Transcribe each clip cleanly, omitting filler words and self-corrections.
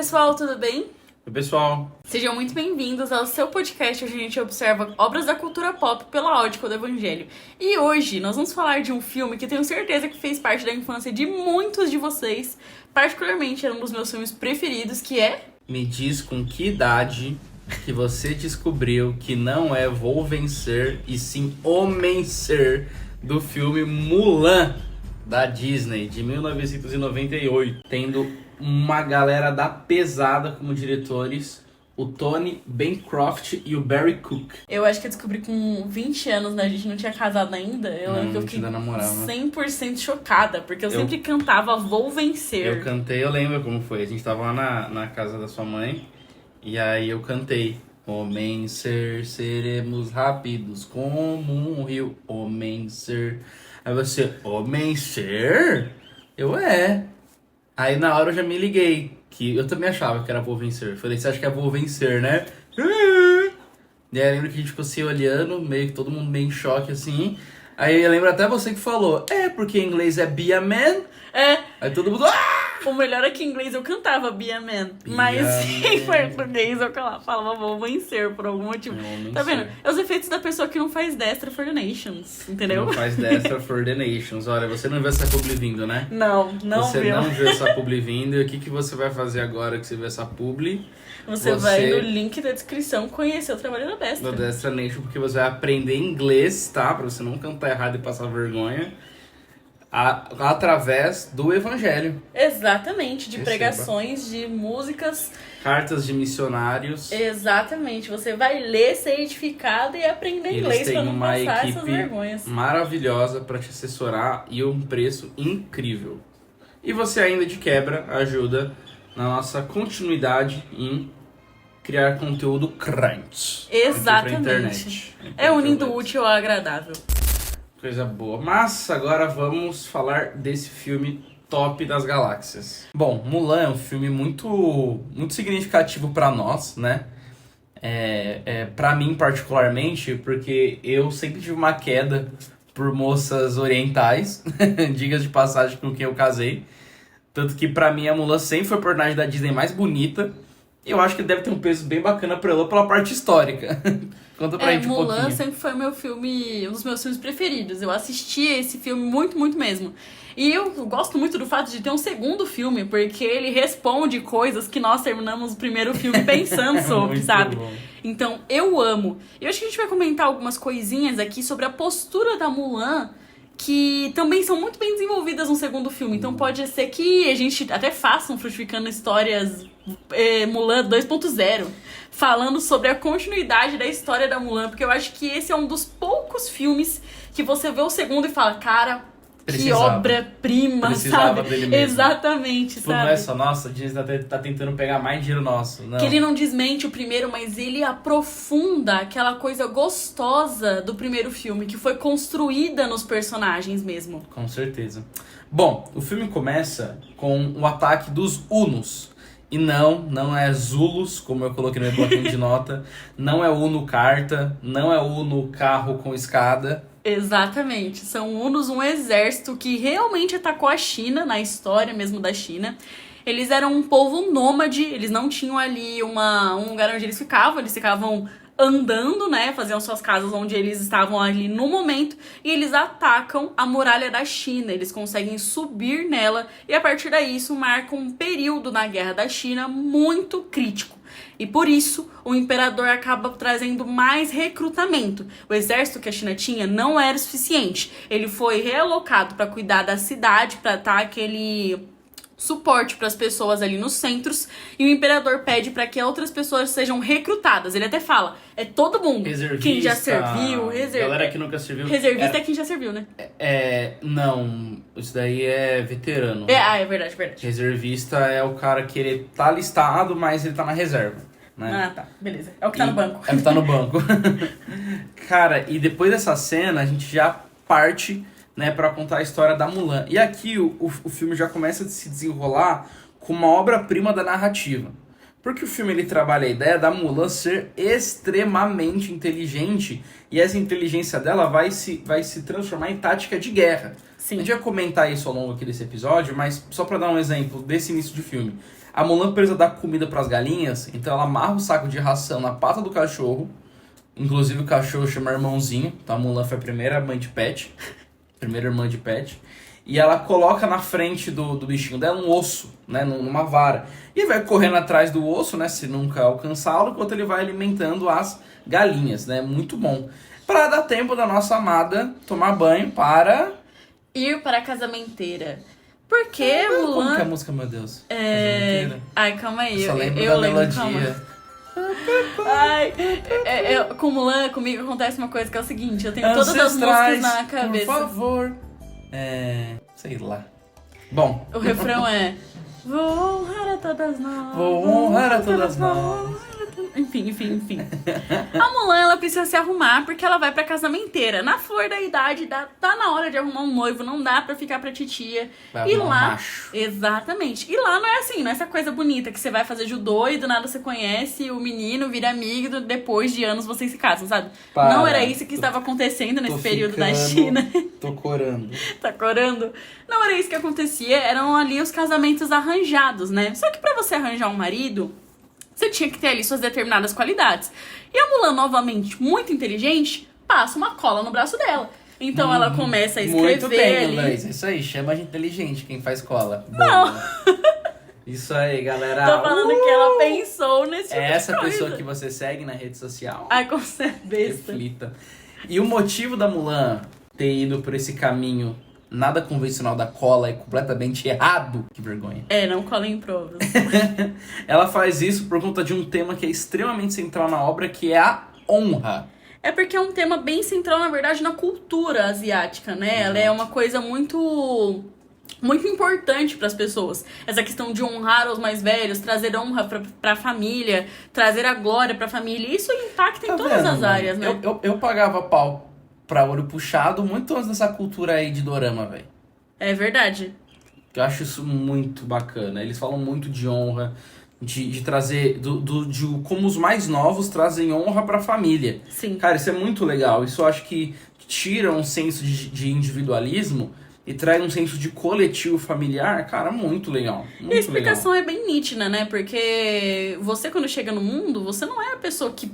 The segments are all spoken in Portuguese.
pessoal, tudo bem? Oi, pessoal. Sejam muito bem-vindos ao seu podcast onde a gente observa obras da cultura pop pela ótica do Evangelho. E hoje nós vamos falar de um filme que tenho certeza que fez parte da infância de muitos de vocês. Particularmente era um dos meus filmes preferidos, que é... Me diz com que idade que você descobriu que não é Vou Vencer e sim Homem Ser do filme Mulan, da Disney, de 1998, tendo uma galera da pesada como diretores, o Tony Bancroft e o Barry Cook. Eu acho que eu descobri com 20 anos, né? A gente não tinha casado ainda. Eu lembro que eu fiquei 100% chocada, porque eu sempre cantava Vou Vencer. Eu cantei, eu lembro como foi. A gente tava lá na casa da sua mãe, e aí eu cantei. Homem ser, seremos rápidos como um rio. Homem ser. Aí você, homem ser? Eu Aí na hora eu já me liguei, que eu também achava que era Vou Vencer. Falei, você acha que é Vou Vencer, né? E aí eu lembro que a gente ficou se olhando, meio que todo mundo meio em choque assim. Aí eu lembro até você que falou, porque em inglês é Be a Man. Aí todo mundo, O melhor é que em inglês eu cantava Be a Man, mas em português eu falava Vou Vencer por algum motivo. Tá vendo? É os efeitos da pessoa que não faz Destra for the Nations, entendeu? Não faz Destra for the Nations. Olha, você não viu essa publi vindo, né? Não você viu. Você não viu essa publi vindo. E o que você vai fazer agora que você vê essa publi? Você vai no link da descrição conhecer o trabalho da Destra. Da Destra Nation, porque você vai aprender inglês, tá? Pra você não cantar errado e passar vergonha. Através do Evangelho. Exatamente, de pregações, de músicas. Cartas de missionários. Exatamente, você vai ler, ser edificado e aprender inglês para não passar essas vergonhas. Maravilhosa para te assessorar e um preço incrível. E você ainda de quebra ajuda na nossa continuidade em criar conteúdo crente. Exatamente. Unindo o útil ao agradável. Coisa boa. Mas agora vamos falar desse filme top das galáxias. Bom, Mulan é um filme muito significativo pra nós, né? Pra mim particularmente, porque eu sempre tive uma queda por moças orientais, diga de passagem com quem eu casei. Tanto que pra mim a Mulan sempre foi a personagem da Disney mais bonita. E eu acho que deve ter um peso bem bacana pra ela pela parte histórica. Conta pra gente um pouquinho. Mulan sempre foi um dos meus filmes preferidos. Eu assisti esse filme muito, muito mesmo. E eu gosto muito do fato de ter um segundo filme, porque ele responde coisas que nós terminamos o primeiro filme pensando sobre, sabe? Bom. Então, eu amo. Eu acho que a gente vai comentar algumas coisinhas aqui sobre a postura da Mulan, que também são muito bem desenvolvidas no segundo filme. Então pode ser que a gente até faça um Frutificando Histórias Mulan 2.0, falando sobre a continuidade da história da Mulan, porque eu acho que esse é um dos poucos filmes que você vê o segundo e fala, cara, que obra-prima, sabe? Dele mesmo. Exatamente, sabe? Não é só nossa, a Disney tá tentando pegar mais dinheiro nosso. Não. Que ele não desmente o primeiro, mas ele aprofunda aquela coisa gostosa do primeiro filme, que foi construída nos personagens mesmo. Com certeza. Bom, o filme começa com o ataque dos Hunos. E não é Zulus, como eu coloquei no meu bloquinho de nota. Não é Uno carta, não é Uno carro com escada. Exatamente, são Hunos, um exército que realmente atacou a China, na história mesmo da China. Eles eram um povo nômade, eles não tinham ali um lugar onde eles ficavam andando, né, faziam suas casas onde eles estavam ali no momento, e eles atacam a muralha da China, eles conseguem subir nela, e a partir daí isso marca um período na Guerra da China muito crítico. E por isso, o imperador acaba trazendo mais recrutamento. O exército que a China tinha não era o suficiente. Ele foi realocado para cuidar da cidade, para dar aquele suporte para as pessoas ali nos centros. E o imperador pede para que outras pessoas sejam recrutadas. Ele até fala, é todo mundo. Reservista, quem já serviu. Galera que nunca serviu. Reservista é quem já serviu, né? Não, isso daí é veterano. É verdade. Reservista é o cara que ele tá listado, mas ele tá na reserva, né? Tá, beleza. É o que tá no banco. É o que tá no banco. Cara, e depois dessa cena, a gente já parte, né, pra contar a história da Mulan. E aqui o filme já começa a se desenrolar com uma obra-prima da narrativa. Porque o filme ele trabalha a ideia da Mulan ser extremamente inteligente e essa inteligência dela vai se transformar em tática de guerra. Sim. A gente vai comentar isso ao longo aqui desse episódio, mas só pra dar um exemplo desse início de filme. A Mulan precisa dar comida pras galinhas, então ela amarra o saco de ração na pata do cachorro. Inclusive o cachorro chama irmãozinho, então a Mulan foi a primeira mãe de pet, primeira irmã de pet. E ela coloca na frente do bichinho dela um osso, né, numa vara. E vai correndo atrás do osso, né, se nunca alcançá-lo, enquanto ele vai alimentando as galinhas, né, muito bom. Para dar tempo da nossa amada tomar banho para... Ir para a casamenteira. Por que Como Mulan... que é a música, meu Deus? É... Ai, calma aí. Eu só lembro eu da lembro, calma. melodia. Ai, com Mulan, comigo acontece uma coisa que é o seguinte, eu tenho todas as Ancestrais, músicas na cabeça. por favor. Sei lá. Bom. O refrão é... Vou honrar a todas nós. Vou honrar a todas nós. Enfim. A Mulan, ela precisa se arrumar porque ela vai pra casamenteira. Na flor da idade, tá na hora de arrumar um noivo, não dá pra ficar pra titia. Vai E arrumar lá, um macho. exatamente. E lá não é assim, não é essa coisa bonita que você vai fazer judô e do nada você conhece o menino, vira amigo, depois de anos vocês se casam, sabe? Para. Não era isso que estava acontecendo nesse período da China. Tô corando. Tá corando? Não era isso que acontecia, eram ali os casamentos arranjados, né? Só que pra você arranjar um marido, você tinha que ter ali suas determinadas qualidades. E a Mulan, novamente, muito inteligente, passa uma cola no braço dela. Então ela começa a escrever Muito bem, ali. Luiz. Isso aí, chama de inteligente quem faz cola. Não. Boa. Isso aí, galera. Tô falando que ela pensou nesse tipo É de essa coisa. pessoa que você segue na rede social. Ai, como você é besta. Reflita. E o motivo da Mulan ter ido por esse caminho nada convencional da cola é completamente errado. Que vergonha. Não cola em provas. Ela faz isso por conta de um tema que é extremamente central na obra, que é a honra. É porque é um tema bem central, na verdade, na cultura asiática, né? Ela é uma coisa muito importante para as pessoas. Essa questão de honrar os mais velhos, trazer honra para a família, trazer a glória para a família. Isso impacta em todas as áreas, né? Eu pagava pau pra olho puxado muito antes dessa cultura aí de dorama, velho. É verdade. Eu acho isso muito bacana. Eles falam muito de honra, de trazer... de como os mais novos trazem honra pra família. Sim. Cara, isso é muito legal. Isso eu acho que tira um senso de individualismo e traz um senso de coletivo familiar, cara, muito legal. Muito E a explicação é bem nítida, né? Porque você, quando chega no mundo, você não é a pessoa que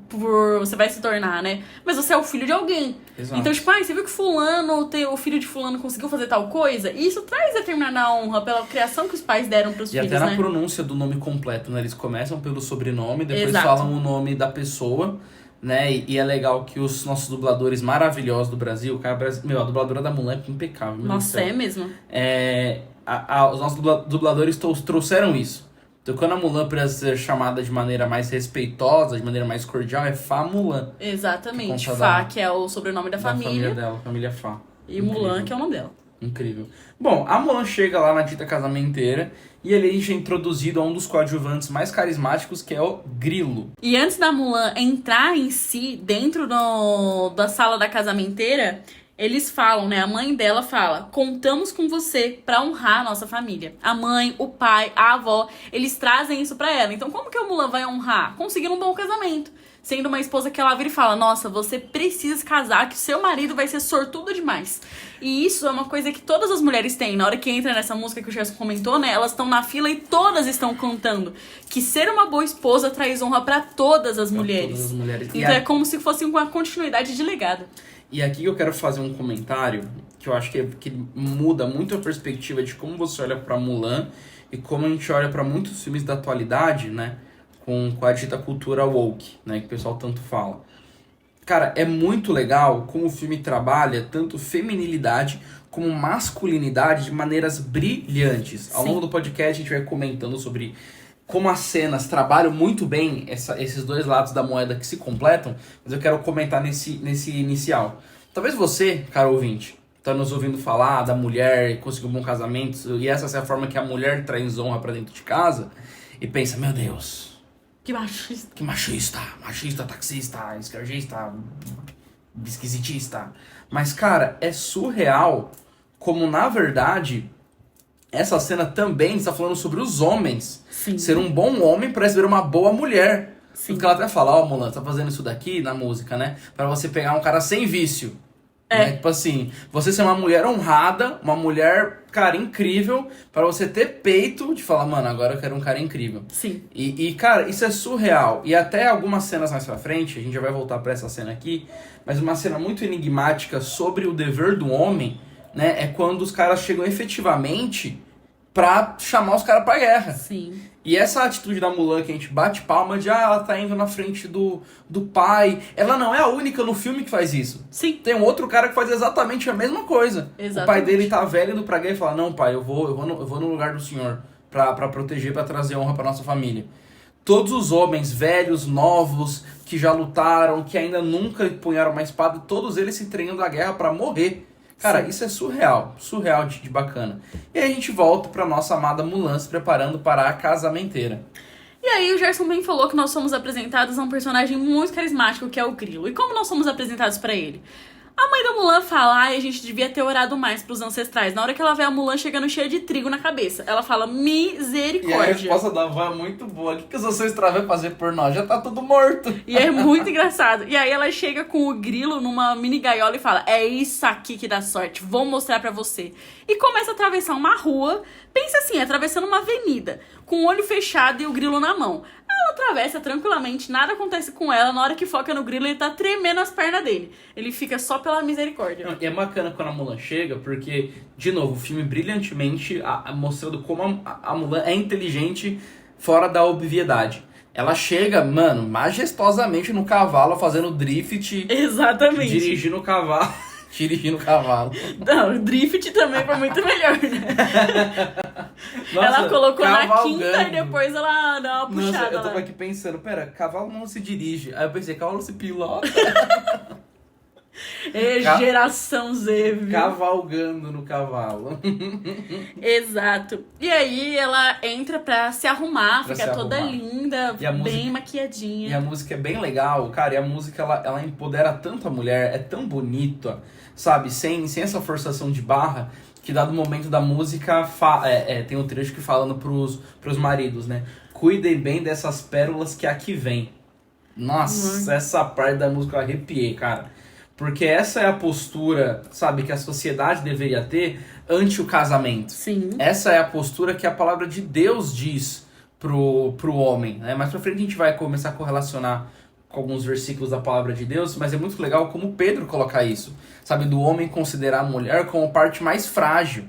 você vai se tornar, né? Mas você é o filho de alguém. Exato. Então, tipo, você viu que fulano, o filho de fulano conseguiu fazer tal coisa? E isso traz determinada honra pela criação que os pais deram pros E filhos, até na né? pronúncia do nome completo, né? Eles começam pelo sobrenome, depois Exato. falam o nome da pessoa, né? E é legal que os nossos dubladores maravilhosos do Brasil, cara, a dubladora da Mulan é impecável. meu Deus do Nossa, céu. é mesmo? Os nossos dubladores trouxeram isso. Então, quando a Mulan precisa ser chamada de maneira mais respeitosa, de maneira mais cordial, é Fá Mulan. Exatamente. Que conta Fá, da- que é o sobrenome da família. Dela, família Fá. E Incrível. Mulan, que é o nome dela. Incrível. Bom, a Mulan chega lá na dita casamenteira e ele é introduzido a um dos coadjuvantes mais carismáticos, que é o Grilo. E antes da Mulan entrar em si, dentro da sala da casamenteira, eles falam, né? A mãe dela fala: contamos com você pra honrar a nossa família. A mãe, o pai, a avó, eles trazem isso pra ela. Então, como que a Mulan vai honrar? Conseguindo um bom casamento. Sendo uma esposa que ela vira e fala: nossa, você precisa se casar, que o seu marido vai ser sortudo demais. E isso é uma coisa que todas as mulheres têm. Na hora que entra nessa música que o Gerson comentou, né? Elas estão na fila e todas estão cantando que ser uma boa esposa traz honra pra todas as mulheres. Todas as mulheres. Então é como se fosse uma continuidade de legado. E aqui eu quero fazer um comentário que eu acho que muda muito a perspectiva de como você olha pra Mulan e como a gente olha pra muitos filmes da atualidade, né? Com a dita cultura woke, né? Que o pessoal tanto fala. Cara, é muito legal como o filme trabalha tanto feminilidade como masculinidade de maneiras brilhantes. Ao Sim. longo do podcast a gente vai comentando sobre como as cenas trabalham muito bem esses dois lados da moeda que se completam, mas eu quero comentar nesse inicial. Talvez você, caro ouvinte, tá nos ouvindo falar da mulher conseguir um bom casamento, e essa é a forma que a mulher traz honra pra dentro de casa, e pensa: meu Deus, Que machista. que machista, taxista, esquerdista, esquisitista. Mas, cara, é surreal como, na verdade, essa cena também está falando sobre os homens. Sim. Ser um bom homem para ser uma boa mulher. Sim. Porque ela até fala: ó, Mulan, tá fazendo isso daqui na música, né? Pra você pegar um cara sem vício. É. Né? Tipo assim, você ser uma mulher honrada, uma mulher cara, incrível pra você ter peito de falar, mano, agora eu quero um cara incrível. Sim. E, cara, isso é surreal. E até algumas cenas mais pra frente, a gente já vai voltar pra essa cena aqui, mas uma cena muito enigmática sobre o dever do homem, né, é quando os caras chegam efetivamente pra chamar os caras pra guerra. Sim. E essa atitude da Mulan que a gente bate palma de, ela tá indo na frente do pai. Ela não é a única no filme que faz isso. Sim. Tem um outro cara que faz exatamente a mesma coisa. Exatamente. O pai dele tá velho indo pra guerra e fala, não pai, eu vou no lugar do senhor pra proteger, pra trazer honra pra nossa família. Todos os homens velhos, novos, que já lutaram, que ainda nunca empunharam uma espada, todos eles se treinam da guerra pra morrer. Cara, Isso é surreal de bacana. E aí a gente volta pra nossa amada Mulan se preparando para a casamenteira. E aí o Gerson bem falou que nós somos apresentados a um personagem muito carismático, que é o Grilo. E como nós somos apresentados pra ele? A mãe da Mulan fala, ai, a gente devia ter orado mais pros ancestrais. Na hora que ela vê a Mulan chegando cheia de trigo na cabeça, ela fala, misericórdia. E a resposta da avó é muito boa. O que os ancestrais vão fazer por nós? Já tá tudo morto. E é muito engraçado. E aí ela chega com o Grilo numa mini gaiola e fala, é isso aqui que dá sorte, vou mostrar pra você. E começa a atravessar uma rua, pensa assim, atravessando uma avenida, com o olho fechado e o Grilo na mão. Ela atravessa tranquilamente, nada acontece com ela. Na hora que foca no Grilo, ele tá tremendo as pernas dele. Ele fica só pela misericórdia. E é bacana quando a Mulan chega, porque, de novo, o filme brilhantemente mostrando como a Mulan é inteligente fora da obviedade. Ela chega, mano, majestosamente no cavalo, fazendo drift. Exatamente. Dirigindo o cavalo. Dirigindo o cavalo. Não, o drift também foi muito melhor, né? Nossa, ela colocou na cavalgando. quinta e depois ela deu uma puxada. Nossa, eu tava lá. aqui pensando, pera, cavalo não se dirige. Aí eu pensei, cavalo se pilota. Geração Z, viu? Cavalgando no cavalo. Exato. E aí ela entra pra se arrumar, Pra fica se toda arrumar. linda, E a bem música- maquiadinha. E a música é bem legal, cara, e a música ela empodera tanto a mulher, é tão bonita, sabe? Sem essa forçação de barra, que dado o momento da música, tem um trecho que falando pros maridos, né? Cuidem bem dessas pérolas que aqui vem. Nossa, essa parte da música eu arrepiei, cara. Porque essa é a postura, sabe, que a sociedade deveria ter ante o casamento. Sim. Essa é a postura que a palavra de Deus diz pro homem, né? Mais pra frente a gente vai começar a correlacionar com alguns versículos da palavra de Deus, mas é muito legal como Pedro coloca isso, sabe? Do homem considerar a mulher como parte mais frágil.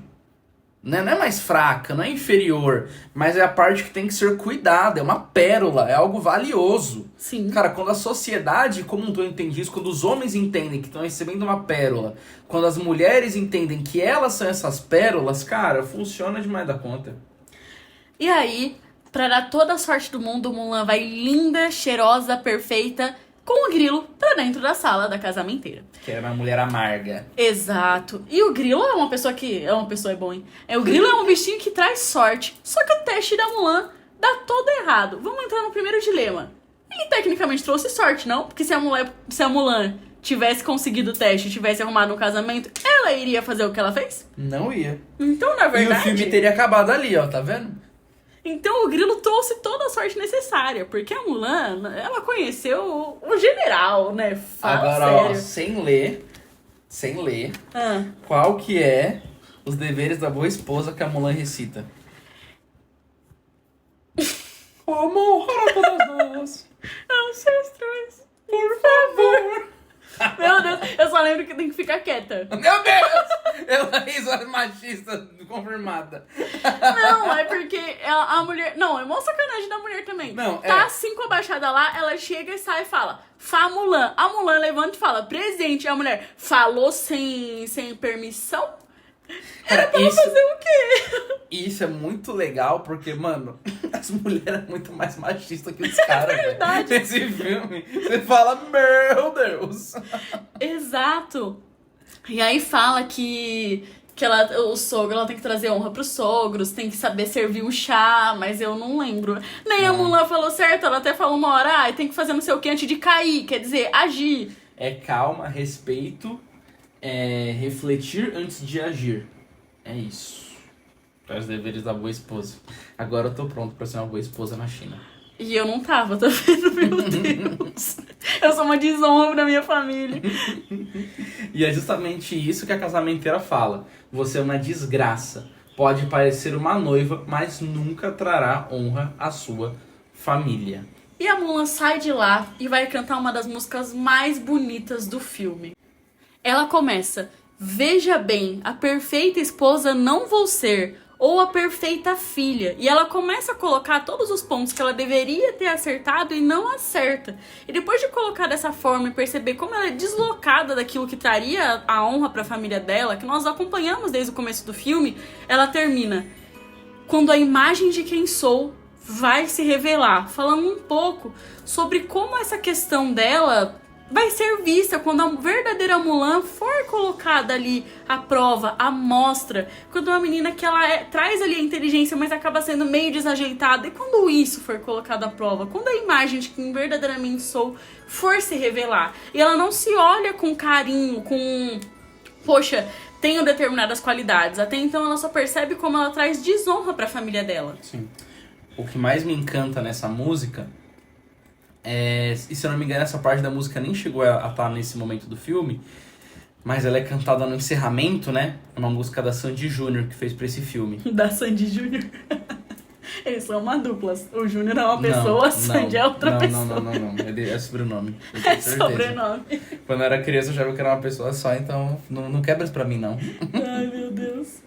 Né? Não é mais fraca, não é inferior, mas é a parte que tem que ser cuidada, é uma pérola, é algo valioso. Sim. Cara, quando a sociedade como um todo entende isso, quando os homens entendem que estão recebendo uma pérola, quando as mulheres entendem que elas são essas pérolas, cara, funciona demais da conta. E aí, pra dar toda a sorte do mundo, Mulan vai linda, cheirosa, perfeita, com o Grilo pra dentro da sala da casamenteira. Que era uma mulher amarga. Exato. E o Grilo é uma pessoa que... É uma pessoa, é bom, hein? O Grilo é um bichinho que traz sorte. Só que o teste da Mulan dá todo errado. Vamos entrar no primeiro dilema. Ele tecnicamente trouxe sorte, não? Porque se a Mulan tivesse conseguido o teste e tivesse arrumado um casamento, ela iria fazer o que ela fez? Não ia. Então, na verdade... E o filme teria acabado ali, ó, tá vendo? Então o Grilo trouxe toda a sorte necessária, porque a Mulan, ela conheceu o general, né? Fala Agora, ó, sério. sem ler, Ah, qual que é os deveres da boa esposa que a Mulan recita? Amor para todas nós, ancestrais, por favor. meu Deus, eu só lembro que tem que ficar quieta. Meu Deus! Ela é machista confirmada. Não, é porque a mulher... Não, é mó sacanagem da mulher também. Não, tá é. assim com a baixada lá, ela chega e sai e fala, Fá Mulan. A Mulan levanta e fala, presente. A mulher falou sem permissão? Era pra ela fazer o quê? Isso é muito legal porque, mano, as mulheres são muito mais machistas que os caras, velho. verdade. Nesse filme, você fala, meu Deus. Exato. E aí fala que o sogro, ela tem que trazer honra pros sogros, tem que saber servir o chá, mas eu não lembro. Nem a Mulan falou certo, ela até falou uma hora, tem que fazer não sei o que antes de cair, quer dizer, agir. É calma, respeito, refletir antes de agir. É isso. Para os deveres da boa esposa. Agora eu tô pronto pra ser uma boa esposa na China. E eu não tava, tá vendo? Meu Deus. Eu sou uma desonra pra minha família. E é justamente isso que a casamenteira fala. Você é uma desgraça. pode parecer uma noiva, mas nunca trará honra à sua família. E a Mulan sai de lá e vai cantar uma das músicas mais bonitas do filme. Ela começa: veja bem, a perfeita esposa não vou ser, ou a perfeita filha. E ela começa a colocar todos os pontos que ela deveria ter acertado e não acerta. E depois de colocar dessa forma e perceber como ela é deslocada daquilo que traria a honra para a família dela, que nós acompanhamos desde o começo do filme, ela termina: quando a imagem de quem sou vai se revelar, falando um pouco sobre como essa questão dela vai ser vista quando a verdadeira Mulan for colocada ali à prova, à mostra. Quando uma menina que ela traz ali a inteligência, mas acaba sendo meio desajeitada. E quando isso for colocado à prova, quando a imagem de quem verdadeiramente sou for se revelar, e ela não se olha com carinho, com... poxa, tenho determinadas qualidades. Até então ela só percebe como ela traz desonra para a família dela. Sim. O que mais me encanta nessa música e se eu não me engano, essa parte da música nem chegou a estar nesse momento do filme, mas ela é cantada no encerramento, né? É uma música da Sandy Júnior que fez pra esse filme. Da Sandy Júnior. Eles são uma dupla. O Júnior é uma pessoa, a Sandy é outra pessoa. Não. Ele é sobrenome. É sobrenome. Quando eu era criança eu achava que era uma pessoa só, então não quebra isso pra mim, não. Ai, meu Deus.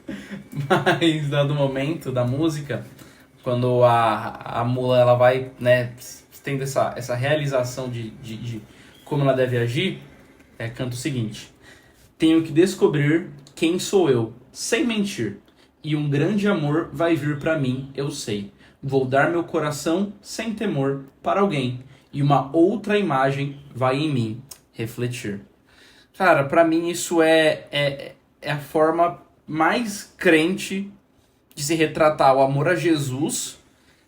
Mas, dado o momento da música, quando a Mulan ela vai, né, tendo essa realização de como ela deve agir, canta o seguinte: tenho que descobrir quem sou eu, sem mentir, e um grande amor vai vir pra mim, eu sei. Vou dar meu coração sem temor para alguém, e uma outra imagem vai em mim refletir. Cara, pra mim isso é a forma mais crente de se retratar o amor a Jesus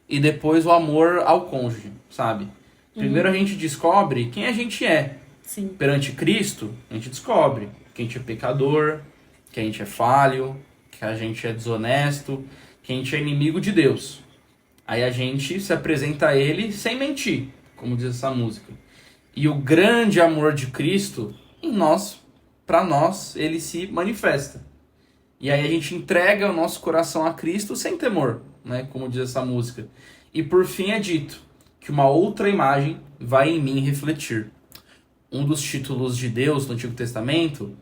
e depois o amor ao cônjuge, sabe? Primeiro a gente descobre quem a gente é. Sim. Perante Cristo, a gente descobre que a gente é pecador, que a gente é falho, que a gente é desonesto, que a gente é inimigo de Deus. Aí a gente se apresenta a Ele sem mentir, como diz essa música. E o grande amor de Cristo em nós, para nós, Ele se manifesta. E aí a gente entrega o nosso coração a Cristo sem temor, né? Como diz essa música. E por fim é dito que uma outra imagem vai em mim refletir. Um dos títulos de Deus no Antigo Testamento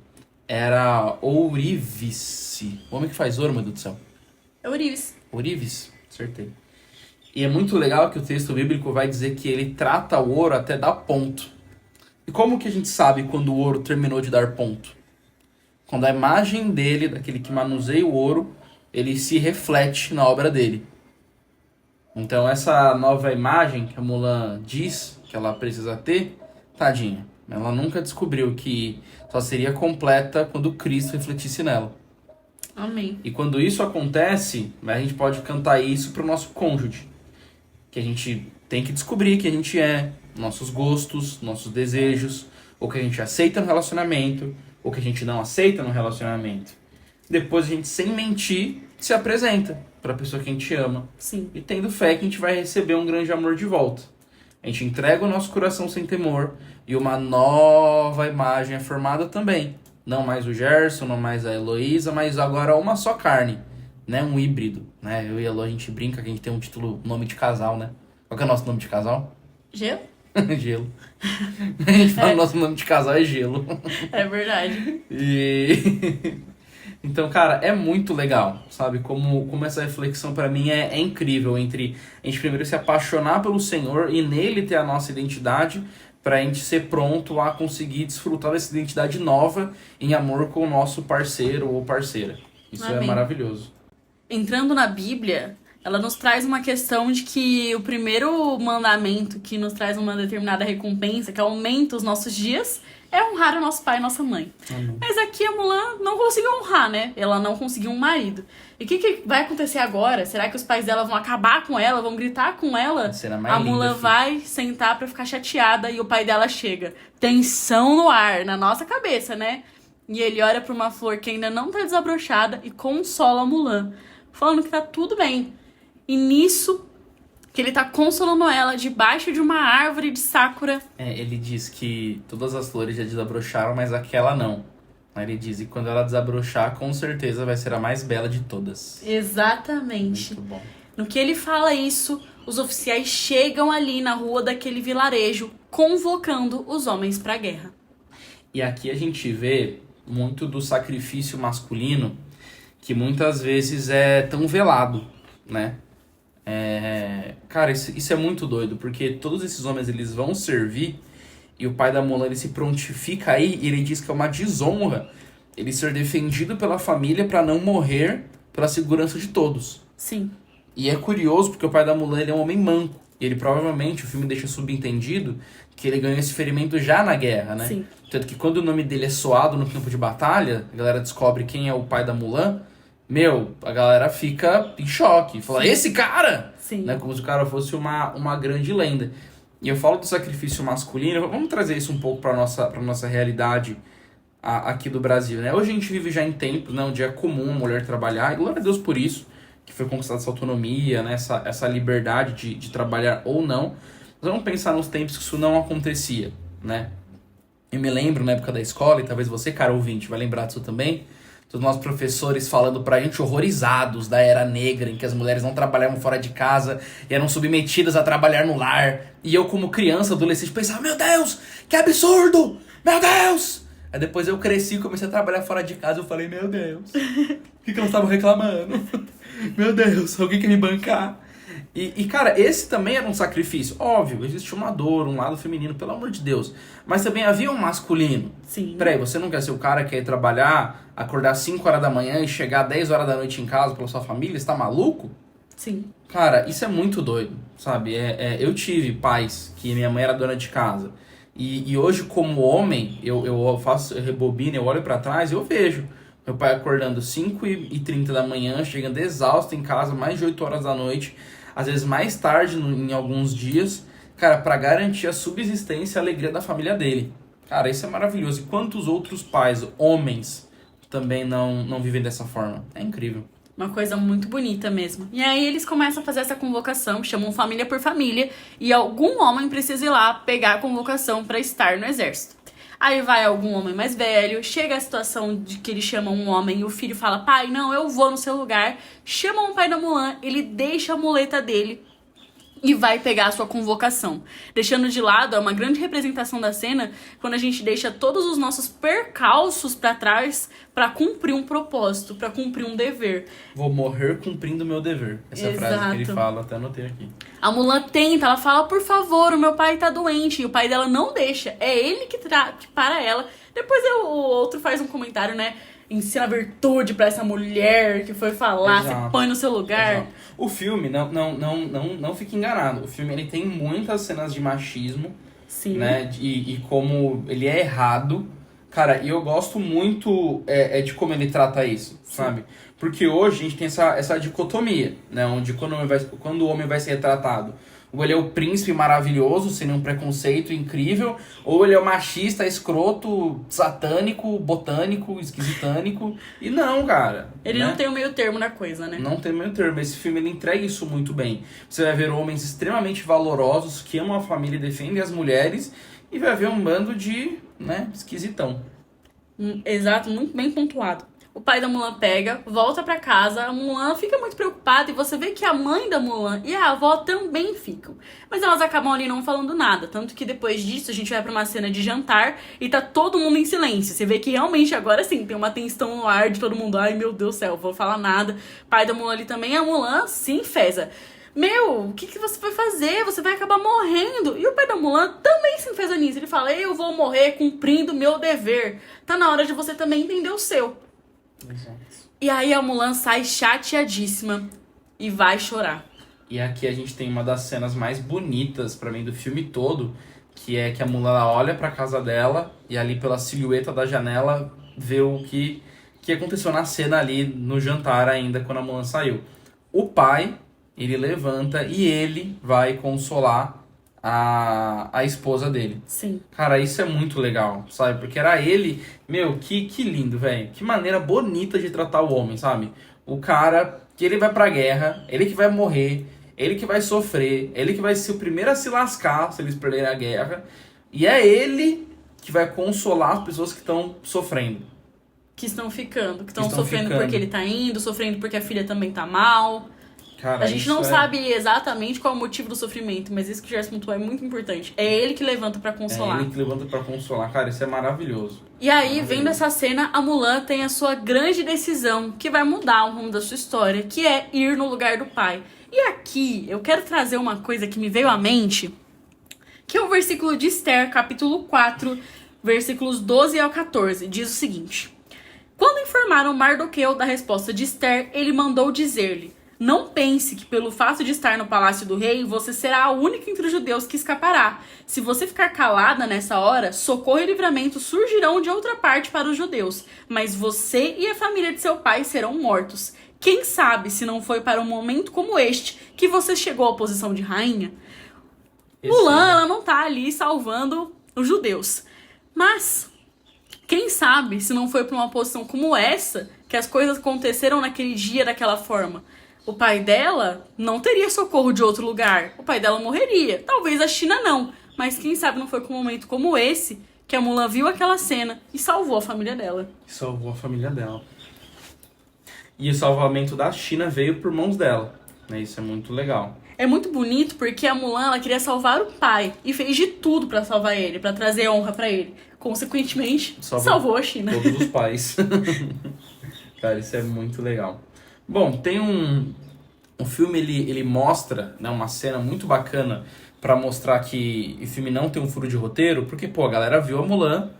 era Ourivice. O homem que faz ouro, meu Deus do céu. É Ourives. Ourivice, acertei. E é muito legal que o texto bíblico vai dizer que ele trata o ouro até dar ponto. E como que a gente sabe quando o ouro terminou de dar ponto? Quando a imagem dele, daquele que manuseia o ouro, ele se reflete na obra dele. Então essa nova imagem que a Mulan diz que ela precisa ter, tadinha, ela nunca descobriu que só seria completa quando Cristo refletisse nela. Amém. E quando isso acontece, a gente pode cantar isso pro nosso cônjuge. Que a gente tem que descobrir quem a gente é, nossos gostos, nossos desejos, ou que a gente aceita no relacionamento, ou que a gente não aceita no relacionamento. Depois a gente, sem mentir, se apresenta para a pessoa que a gente ama. Sim. E tendo fé que a gente vai receber um grande amor de volta. A gente entrega o nosso coração sem temor e uma nova imagem é formada também. Não mais o Gerson, não mais a Heloísa, mas agora uma só carne, né? Um híbrido, né? Eu e a Elo, a gente brinca que a gente tem um título, nome de casal, né? Qual que é o nosso nome de casal? Gelo? Gelo. A gente fala o nosso nome de casal é Gelo. É verdade. E... Então, cara, é muito legal, sabe? Como essa reflexão pra mim é incrível entre a gente primeiro se apaixonar pelo Senhor e nele ter a nossa identidade, pra gente ser pronto a conseguir desfrutar dessa identidade nova em amor com o nosso parceiro ou parceira. Isso Amém. É maravilhoso. Entrando na Bíblia, ela nos traz uma questão de que o primeiro mandamento que nos traz uma determinada recompensa, que aumenta os nossos dias, é honrar o nosso pai e nossa mãe. Amém. Mas aqui a Mulan não conseguiu honrar, né? Ela não conseguiu um marido. E o que vai acontecer agora? Será que os pais dela vão acabar com ela, vão gritar com ela? Será mais A linda, Mulan filho. vai sentar pra ficar chateada e o pai dela chega. Tensão no ar, na nossa cabeça, né? E ele olha pra uma flor que ainda não tá desabrochada e consola a Mulan, falando que tá tudo bem. E nisso, que ele tá consolando ela debaixo de uma árvore de sakura. Ele diz que todas as flores já desabrocharam, mas aquela não. Aí ele diz, e quando ela desabrochar, com certeza vai ser a mais bela de todas. Exatamente. Muito bom. No que ele fala isso, os oficiais chegam ali na rua daquele vilarejo, convocando os homens pra guerra. E aqui a gente vê muito do sacrifício masculino, que muitas vezes é tão velado, né? Cara, isso é muito doido, porque todos esses homens, eles vão servir, e o pai da Mulan, ele se prontifica aí, e ele diz que é uma desonra ele ser defendido pela família para não morrer pela segurança de todos. Sim. E é curioso, porque o pai da Mulan, ele é um homem manco, e ele provavelmente, o filme deixa subentendido, que ele ganhou esse ferimento já na guerra, né? Sim. Tanto que quando o nome dele é soado no campo de batalha, a galera descobre quem é o pai da Mulan, meu, a galera fica em choque. Fala, Sim. esse cara! Sim. Né? Como se o cara fosse uma grande lenda. E eu falo do sacrifício masculino, vamos trazer isso um pouco pra nossa realidade aqui do Brasil, né? Hoje a gente vive já em tempos, né, onde é comum a mulher trabalhar, e glória a Deus por isso, que foi conquistada essa autonomia, né, essa liberdade de trabalhar ou não. Mas vamos pensar nos tempos que isso não acontecia, né? Eu me lembro na época da escola, e talvez você, cara ouvinte, vai lembrar disso também, dos nossos professores falando pra gente horrorizados da era negra, em que as mulheres não trabalhavam fora de casa e eram submetidas a trabalhar no lar. E eu, como criança, adolescente, pensava, meu Deus, que absurdo! Meu Deus! Aí depois eu cresci e comecei a trabalhar fora de casa, eu falei, meu Deus, o que elas estavam reclamando? Meu Deus, alguém quer me bancar? E, cara, esse também era um sacrifício. Óbvio, existe uma dor, um lado feminino, pelo amor de Deus. Mas também havia um masculino. Sim. Peraí, você não quer ser o cara que quer ir trabalhar, acordar 5 horas da manhã e chegar 10 horas da noite em casa pela sua família? Você tá maluco? Sim. Cara, isso é muito doido, sabe? Eu tive pais que minha mãe era dona de casa. E hoje, como homem, eu rebobino, eu olho pra trás e eu vejo meu pai acordando 5h30 da manhã, chegando exausto em casa, mais de 8 horas da noite, às vezes mais tarde em alguns dias, cara, pra garantir a subsistência e a alegria da família dele. Cara, isso é maravilhoso. E quantos outros pais, homens, também não vivem dessa forma? É incrível. Uma coisa muito bonita mesmo. E aí eles começam a fazer essa convocação, chamam família por família, e algum homem precisa ir lá pegar a convocação pra estar no exército. Aí vai algum homem mais velho, chega a situação de que ele chama um homem e o filho fala, pai, não, eu vou no seu lugar. Chama o pai da Mulan, ele deixa a muleta dele e vai pegar a sua convocação. Deixando de lado, é uma grande representação da cena, quando a gente deixa todos os nossos percalços pra trás pra cumprir um propósito, pra cumprir um dever. Vou morrer cumprindo o meu dever. Essa é a frase que ele fala, até anotei aqui. A Mulan tenta, ela fala, por favor, o meu pai tá doente. E o pai dela não deixa. É ele que para ela. Depois o outro faz um comentário, né? Ensina virtude pra essa mulher que foi falar, Exato. se põe no seu lugar. Exato. O filme, não fique enganado. O filme ele tem muitas cenas de machismo. Sim. Né? E como ele é errado. Cara, e eu gosto muito de como ele trata isso, sabe? Porque hoje a gente tem essa dicotomia, né? Onde quando o homem vai ser retratado, ou ele é o príncipe maravilhoso, sem nenhum preconceito incrível, ou ele é o machista, escroto, satânico, botânico, esquisitânico. E não, cara. Ele né? não tem o meio termo na coisa, né? Não tem meio termo. Esse filme ele entrega isso muito bem. Você vai ver homens extremamente valorosos que amam a família e defendem as mulheres, e vai ver um bando de, né, esquisitão. Exato, muito bem pontuado. O pai da Mulan pega, volta pra casa, a Mulan fica muito preocupada e você vê que a mãe da Mulan e a avó também ficam. Mas elas acabam ali não falando nada, tanto que depois disso a gente vai pra uma cena de jantar e tá todo mundo em silêncio. Você vê que realmente agora sim tem uma tensão no ar de todo mundo, ai meu Deus do céu, vou falar nada. Pai da Mulan ali também, a Mulan se enfesa. Meu, o que você vai fazer? Você vai acabar morrendo. E o pai da Mulan também se enfesa nisso. Ele fala, eu vou morrer cumprindo meu dever. Tá na hora de você também entender o seu. Exato. E aí a Mulan sai chateadíssima e vai chorar. E aqui a gente tem uma das cenas mais bonitas pra mim do filme todo, que é que a Mulan ela olha pra casa dela e ali pela silhueta da janela vê o que aconteceu na cena ali no jantar ainda quando a Mulan saiu. O pai, ele levanta e ele vai consolar a esposa dele. Sim. Cara, isso é muito legal, sabe? Porque era ele... Meu, que lindo, velho. Que maneira bonita de tratar o homem, sabe? O cara que ele vai pra guerra, ele que vai morrer, ele que vai sofrer, ele que vai ser o primeiro a se lascar se eles perderem a guerra. E é ele que vai consolar as pessoas que estão sofrendo. que estão ficando, que estão estão sofrendo ficando. porque ele tá indo, sofrendo porque a filha também tá mal. Cara, A gente isso não é- sabe exatamente qual é o motivo do sofrimento, mas isso que o Gerson pontuou é muito importante. É ele que levanta pra consolar. É ele que levanta pra consolar. Cara, isso é maravilhoso. E aí, vendo essa cena, a Mulan tem a sua grande decisão, que vai mudar o rumo da sua história, que é ir no lugar do pai. E aqui, eu quero trazer uma coisa que me veio à mente, que é o versículo de Esther, capítulo 4, versículos 12 ao 14. Diz o seguinte: Quando informaram Mardoqueu da resposta de Esther, ele mandou dizer-lhe: Não pense que pelo fato de estar no palácio do rei, você será a única entre os judeus que escapará. Se você ficar calada nessa hora, socorro e livramento surgirão de outra parte para os judeus, mas você e a família de seu pai serão mortos. Quem sabe se não foi para um momento como este que você chegou à posição de rainha? Mulan, ela não tá ali salvando os judeus. Mas quem sabe se não foi para uma posição como essa que as coisas aconteceram naquele dia daquela forma? O pai dela não teria socorro de outro lugar. O pai dela morreria. Talvez a China não. Mas quem sabe não foi com um momento como esse que a Mulan viu aquela cena e salvou a família dela. Salvou a família dela. E o salvamento da China veio por mãos dela. Né? Isso é muito legal. É muito bonito porque a Mulan, ela queria salvar o pai e fez de tudo pra salvar ele, pra trazer honra pra ele. Consequentemente, salvou a China. Todos os pais. Cara, isso é muito legal. Bom, tem um filme, ele mostra, né, uma cena muito bacana pra mostrar que o filme não tem um furo de roteiro, porque, pô, a galera viu a Mulan,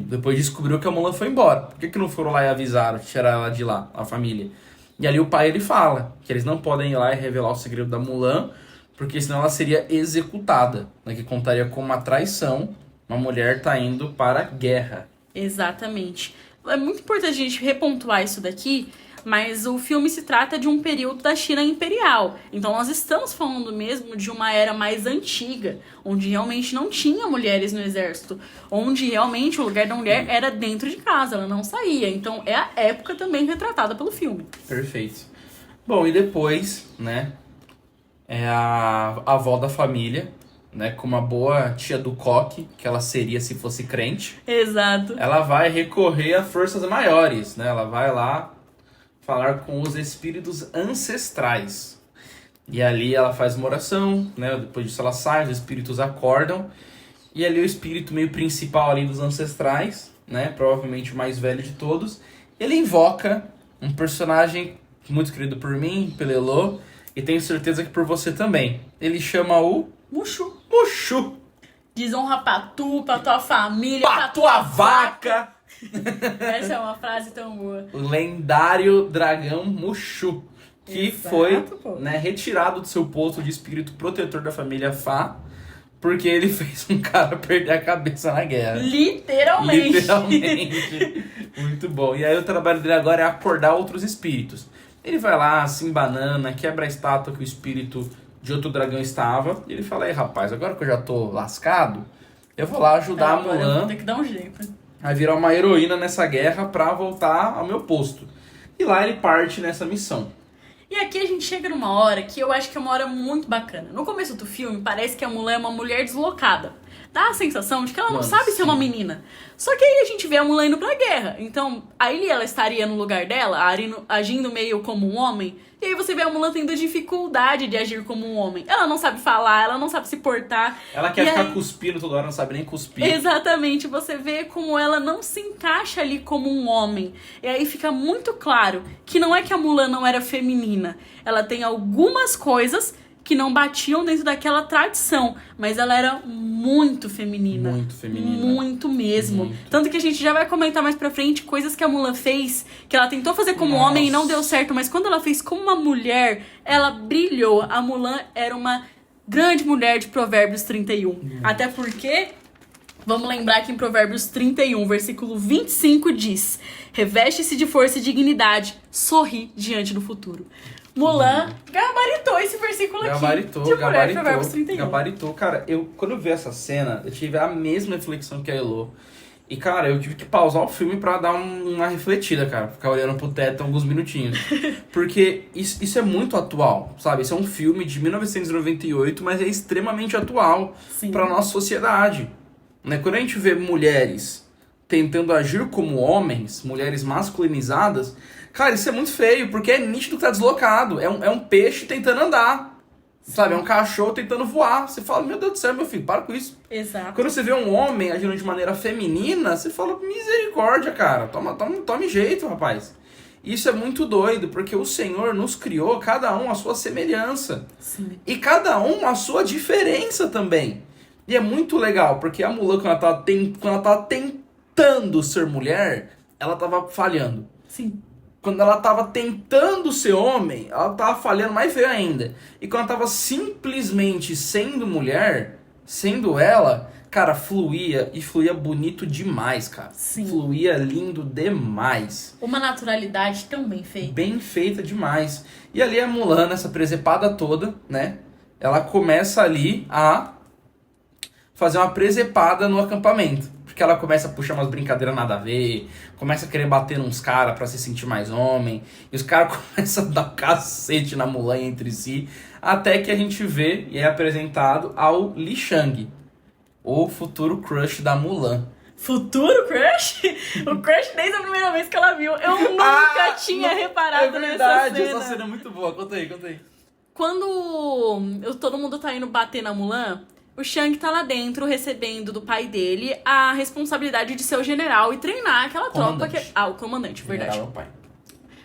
depois descobriu que a Mulan foi embora. Por que não foram lá e avisaram, tiraram ela de lá, a família? E ali o pai, ele fala que eles não podem ir lá e revelar o segredo da Mulan, porque senão ela seria executada, né, que contaria como uma traição, uma mulher tá indo para a guerra. Exatamente. É muito importante a gente repontuar isso daqui, mas o filme se trata de um período da China imperial. Então nós estamos falando mesmo de uma era mais antiga, onde realmente não tinha mulheres no exército, onde realmente o lugar da mulher era dentro de casa, ela não saía. Então é a época também retratada pelo filme. Perfeito. Bom, e depois, né, é a avó da família, né, com uma boa tia do coque, que ela seria se fosse crente. Exato. Ela vai recorrer a forças maiores, né? Ela vai lá falar com os espíritos ancestrais. E ali ela faz uma oração, né? Depois disso ela sai, os espíritos acordam. E ali o espírito meio principal ali dos ancestrais, né? Provavelmente o mais velho de todos. Ele invoca um personagem muito querido por mim, pelo Elô, e tenho certeza que por você também. Ele chama o Mushu. Mushu. Desonra pra tu, pra tua família, Pra tua vaca! Essa é uma frase tão boa. O lendário dragão Mushu, que Exato, foi, pô. né, retirado do seu posto de espírito protetor da família Fá, porque ele fez um cara perder a cabeça na guerra. Literalmente. Literalmente. Muito bom. E aí o trabalho dele agora é acordar outros espíritos. Ele vai lá, se embanana, quebra a estátua que o espírito de outro dragão estava. E ele fala, aí rapaz, agora que eu já tô lascado, eu vou lá ajudar a Agora eu vou Mulan ter que dar um jeito. a virar uma heroína nessa guerra pra voltar ao meu posto. E lá ele parte nessa missão. E aqui a gente chega numa hora que eu acho que é uma hora muito bacana. No começo do filme, parece que a Mulan é uma mulher deslocada. Dá a sensação de que ela não Mano, sabe ser uma sim. menina. Só que aí a gente vê a Mulan indo pra guerra. Então, aí ela estaria no lugar dela, agindo meio como um homem. E aí você vê a Mulan tendo dificuldade de agir como um homem. Ela não sabe falar, ela não sabe se portar. Ela quer E ficar aí- cuspindo toda hora, não sabe nem cuspir. Exatamente, você vê como ela não se encaixa ali como um homem. E aí fica muito claro que não é que a Mulan não era feminina. Ela tem algumas coisas que não batiam dentro daquela tradição, mas ela era muito feminina. Muito feminina. Muito mesmo. Muito. Tanto que a gente já vai comentar mais pra frente coisas que a Mulan fez, que ela tentou fazer como Nossa. homem e não deu certo, mas quando ela fez como uma mulher, ela brilhou. A Mulan era uma grande mulher de Provérbios 31. Até porque vamos lembrar que em Provérbios 31, versículo 25 diz: Reveste-se de força e dignidade, sorri diante do futuro. Mulan gabaritou esse versículo aqui. Gabaritou, de mulher de Provérbios 31. gabaritou. Cara, quando eu vi essa cena, eu tive a mesma reflexão que a Elô. E, cara, eu tive que pausar o filme pra dar uma refletida, cara. Ficar olhando pro teto alguns minutinhos. Porque isso é muito atual, sabe? Isso é um filme de 1998, mas é extremamente atual Sim. pra nossa sociedade. Né? Quando a gente vê mulheres tentando agir como homens, mulheres masculinizadas, cara, isso é muito feio, porque é nítido que tá deslocado. É um peixe tentando andar, sabe? É um cachorro tentando voar. Você fala, meu Deus do céu, meu filho, para com isso. Exato. Quando você vê um homem agindo de maneira feminina, você fala, misericórdia, cara, tome jeito, rapaz. Isso é muito doido, porque o Senhor nos criou, cada um à sua semelhança. Sim. E cada um à sua diferença também. E é muito legal, porque a Mulan, quando ela tava tentando ser mulher, ela tava falhando. Sim. Quando ela tava tentando ser homem, ela tava falhando mais feio ainda. E quando ela tava simplesmente sendo mulher, sendo ela, cara, fluía e fluía bonito demais, cara. Sim. Fluía lindo demais. Uma naturalidade tão bem feita. Bem feita demais. E ali a Mulan, essa presepada toda, né? Ela começa ali a fazer uma presepada no acampamento. Porque ela começa a puxar umas brincadeiras nada a ver, começa a querer bater nos caras pra se sentir mais homem, e os caras começam a dar cacete na Mulan entre si, até que a gente vê e é apresentado ao Li Shang, o futuro crush da Mulan. Futuro crush? O crush desde a primeira vez que ela viu. Eu nunca tinha reparado nessa cena. Essa cena é muito boa. Conta aí. Quando todo mundo tá indo bater na Mulan, o Shang tá lá dentro recebendo do pai dele a responsabilidade de ser o general e treinar aquela tropa que... o comandante, verdade. General é o pai.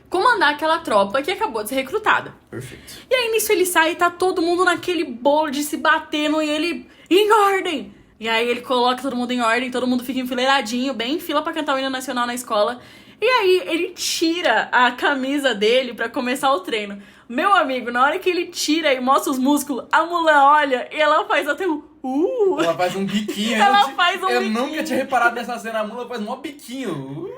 Comandar aquela tropa que acabou de ser recrutada. Perfeito. E aí nisso ele sai e tá todo mundo naquele bolo de se batendo e ele... Em ordem! E aí ele coloca todo mundo em ordem, todo mundo fica enfileiradinho, bem em fila pra cantar o hino nacional na escola. E aí ele tira a camisa dele pra começar o treino. Meu amigo, na hora que ele tira e mostra os músculos, a Mulan olha e ela faz até um... Ela faz um biquinho. Eu nunca tinha reparado nessa cena. A Mulan faz um biquinho.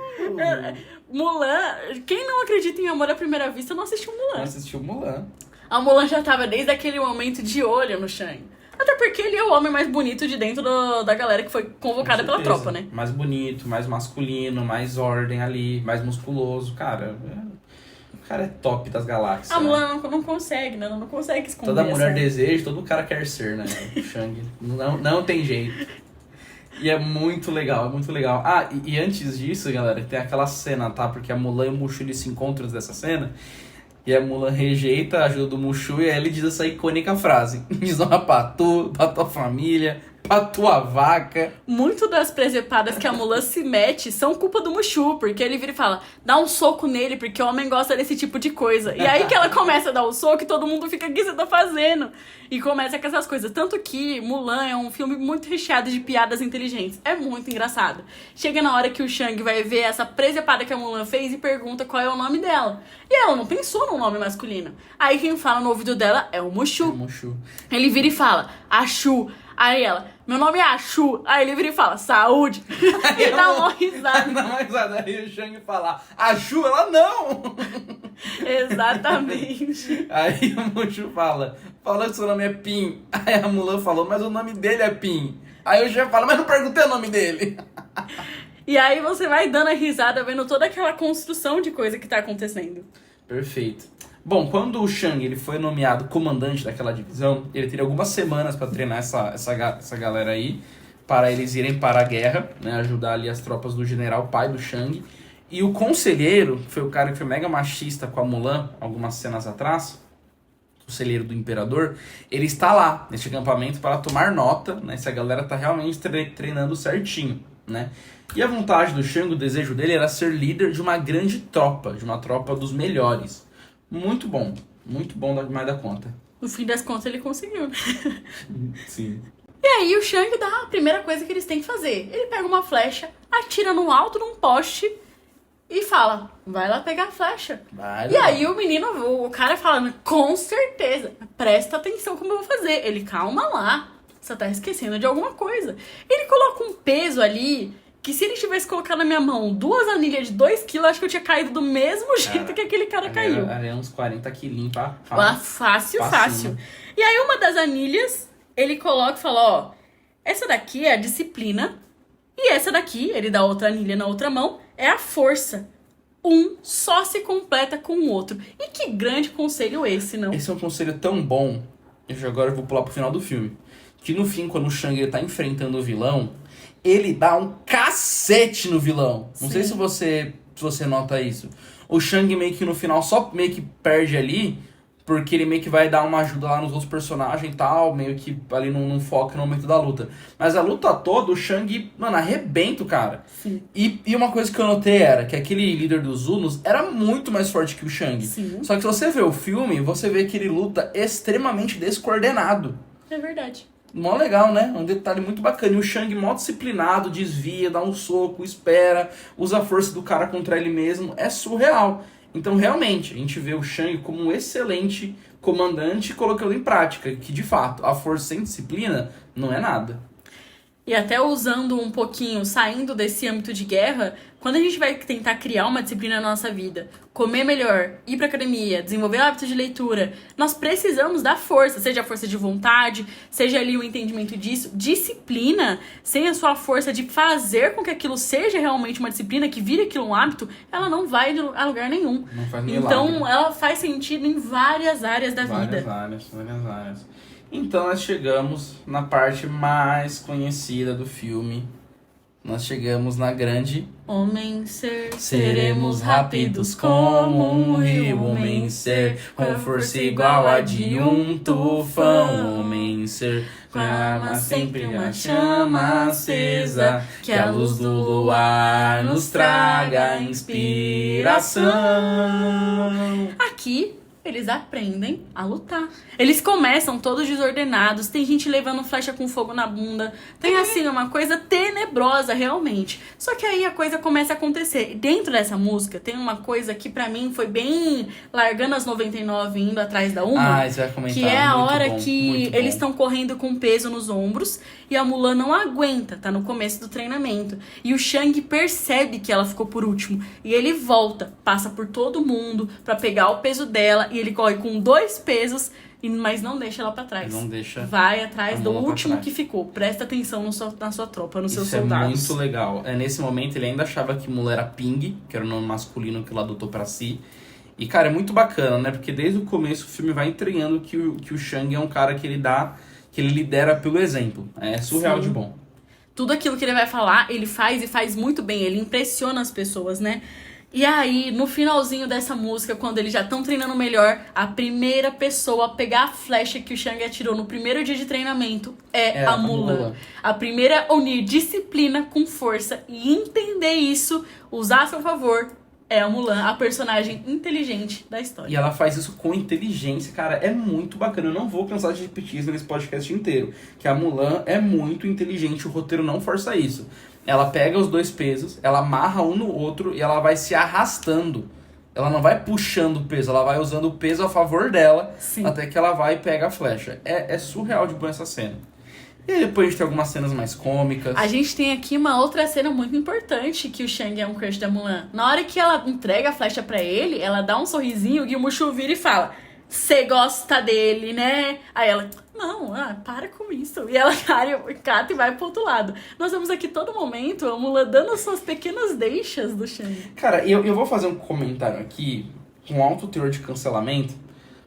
Mulan... Quem não acredita em amor à primeira vista não assistiu Mulan. Não assistiu Mulan. A Mulan já tava desde aquele momento de olho no Shang. Até porque ele é o homem mais bonito de dentro da galera que foi convocada pela tropa, né? Mais bonito, mais masculino, mais ordem ali, mais musculoso. Cara, o cara é top das galáxias. A Mulan não consegue, né? Ela não consegue esconder. Toda mulher deseja, todo cara quer ser, né? O Shang. Não tem jeito. E é muito legal, é muito legal. Ah, e antes disso, galera, tem aquela cena, tá? Porque a Mulan e o Mushu, eles se encontram dessa cena. E a Mulan rejeita a ajuda do Mushu e aí ele diz essa icônica frase. Desonra pra tu, pra tua família, pra tua vaca. Muito das presepadas que a Mulan se mete são culpa do Mushu, porque ele vira e fala, dá um soco nele, porque o homem gosta desse tipo de coisa. E aí que ela começa a dar o soco e todo mundo fica, o que você tá fazendo? E começa com essas coisas. Tanto que Mulan é um filme muito recheado de piadas inteligentes. É muito engraçado. Chega na hora que o Shang vai ver essa presepada que a Mulan fez e pergunta qual é o nome dela. E ela não pensou num nome masculino. Aí quem fala no ouvido dela é o Mushu. Ele vira e fala, Achu. Aí ela, meu nome é Achu. Aí ele vira e fala, saúde. E dá uma risada. Dá uma risada. Aí o Shang fala, Achu, ela não. Exatamente. Aí o Mushu fala que seu nome é Pin. Aí a Mulan falou, mas o nome dele é Pin. Aí o Shang fala, mas não perguntei o nome dele. E aí você vai dando a risada, vendo toda aquela construção de coisa que tá acontecendo. Perfeito. Bom, quando o Shang ele foi nomeado comandante daquela divisão, ele teria algumas semanas para treinar essa galera aí, para eles irem para a guerra, né, ajudar ali as tropas do general pai do Shang. E o conselheiro, que foi o cara que foi mega machista com a Mulan, algumas cenas atrás, o conselheiro do imperador, ele está lá, neste acampamento, para tomar nota, né, se a galera tá realmente treinando certinho, né. E a vontade do Shang, o desejo dele era ser líder de uma grande tropa, de uma tropa dos melhores. Muito bom mais da conta. No fim das contas ele conseguiu. Sim. E aí o Shang dá a primeira coisa que eles têm que fazer. Ele pega uma flecha, atira no alto de um poste e fala, vai lá pegar a flecha. E aí o menino, o cara falando, com certeza, presta atenção como eu vou fazer. Ele, calma lá, você tá esquecendo de alguma coisa. Ele coloca um peso ali, que se ele tivesse colocado na minha mão 2 anilhas de 2 quilos, acho que eu tinha caído do mesmo jeito que aquele cara caiu. Era uns 40 quilinhos, tá? Fácil. E aí uma das anilhas, ele coloca e fala, ó, essa daqui é a disciplina, e essa daqui, ele dá outra anilha na outra mão, é a força. Um só se completa com o outro. E que grande conselho esse, não? Esse é um conselho tão bom, agora eu vou pular pro final do filme, que no fim, quando o Shang ele tá enfrentando o vilão, ele dá um cacete no vilão. Não sei se você nota isso. O Shang meio que no final só meio que perde ali, porque ele meio que vai dar uma ajuda lá nos outros personagens e tal, meio que ali não foca no momento da luta. Mas a luta toda, o Shang, mano, arrebenta o cara. Sim. E uma coisa que eu notei era que aquele líder dos Unos era muito mais forte que o Shang. Sim. Só que se você vê o filme, você vê que ele luta extremamente descoordenado. É verdade. Mó legal, né? Um detalhe muito bacana. E o Shang mó disciplinado, desvia, dá um soco, espera, usa a força do cara contra ele mesmo. É surreal. Então, realmente, a gente vê o Shang como um excelente comandante colocando em prática, que, de fato, a força sem disciplina não é nada. E até usando um pouquinho, saindo desse âmbito de guerra, quando a gente vai tentar criar uma disciplina na nossa vida, comer melhor, ir pra academia, desenvolver hábitos de leitura, nós precisamos da força, seja a força de vontade, seja ali o entendimento disso. Disciplina, sem a sua força de fazer com que aquilo seja realmente uma disciplina, que vire aquilo um hábito, ela não vai a lugar nenhum. Não faz milagre. Então, ela faz sentido em várias áreas da vida. Várias áreas. Então nós chegamos na parte mais conhecida do filme. Nós chegamos na grande... Homem ser, Seremos rápidos como um rio. Homem ser, com força igual a de um tufão. Homem ser, com a arma sempre uma chama acesa. Que a luz do luar nos traga inspiração. Aqui, eles aprendem a lutar. Eles começam todos desordenados, tem gente levando flecha com fogo na bunda, tem assim uma coisa tenebrosa realmente. Só que aí a coisa começa a acontecer. E dentro dessa música tem uma coisa que pra mim foi bem largando as 99 indo atrás da Uma. Ah, isso vai comentar. Que é a Muito hora bom, que eles estão correndo com peso nos ombros e a Mulan não aguenta, tá no começo do treinamento. E o Shang percebe que ela ficou por último. E ele volta, passa por todo mundo pra pegar o peso dela e ele corre com 2 pesos, mas não deixa ela pra trás. Não deixa. Vai atrás do último trás. que ficou. Presta atenção na sua tropa, nos seus Isso soldados. é muito legal. Nesse momento ele ainda achava que Mulan era Ping, que era o nome masculino que ele adotou pra si. E, cara, é muito bacana, né? Porque desde o começo o filme vai entranhando que o Shang é um cara que ele lidera pelo exemplo. É surreal. Sim. De bom. Tudo aquilo que ele vai falar, ele faz e faz muito bem. Ele impressiona as pessoas, né? E aí, no finalzinho dessa música, quando eles já estão treinando melhor, a primeira pessoa a pegar a flecha que o Shang atirou no primeiro dia de treinamento é a Mulan. A primeira a unir disciplina com força e entender isso, usar a seu favor, é a Mulan, a personagem inteligente da história. E ela faz isso com inteligência, cara, é muito bacana. Eu não vou cansar de repetir isso nesse podcast inteiro, que a Mulan é muito inteligente, o roteiro não força isso. Ela pega os 2 pesos, ela amarra um no outro e ela vai se arrastando. Ela não vai puxando o peso, ela vai usando o peso a favor dela. Sim. Até que ela vai e pega a flecha. É surreal de boa essa cena. E aí depois a gente tem algumas cenas mais cômicas. A gente tem aqui uma outra cena muito importante, que o Shang é um crush da Mulan. Na hora que ela entrega a flecha pra ele, ela dá um sorrisinho e o Mushu vira e fala: "Cê gosta dele, né?" Aí ela: "Não, para com isso." E ela cata e vai pro outro lado. Nós vemos aqui todo momento a Mulan dando as suas pequenas deixas do Shang. Cara, eu vou fazer um comentário aqui com alto teor de cancelamento.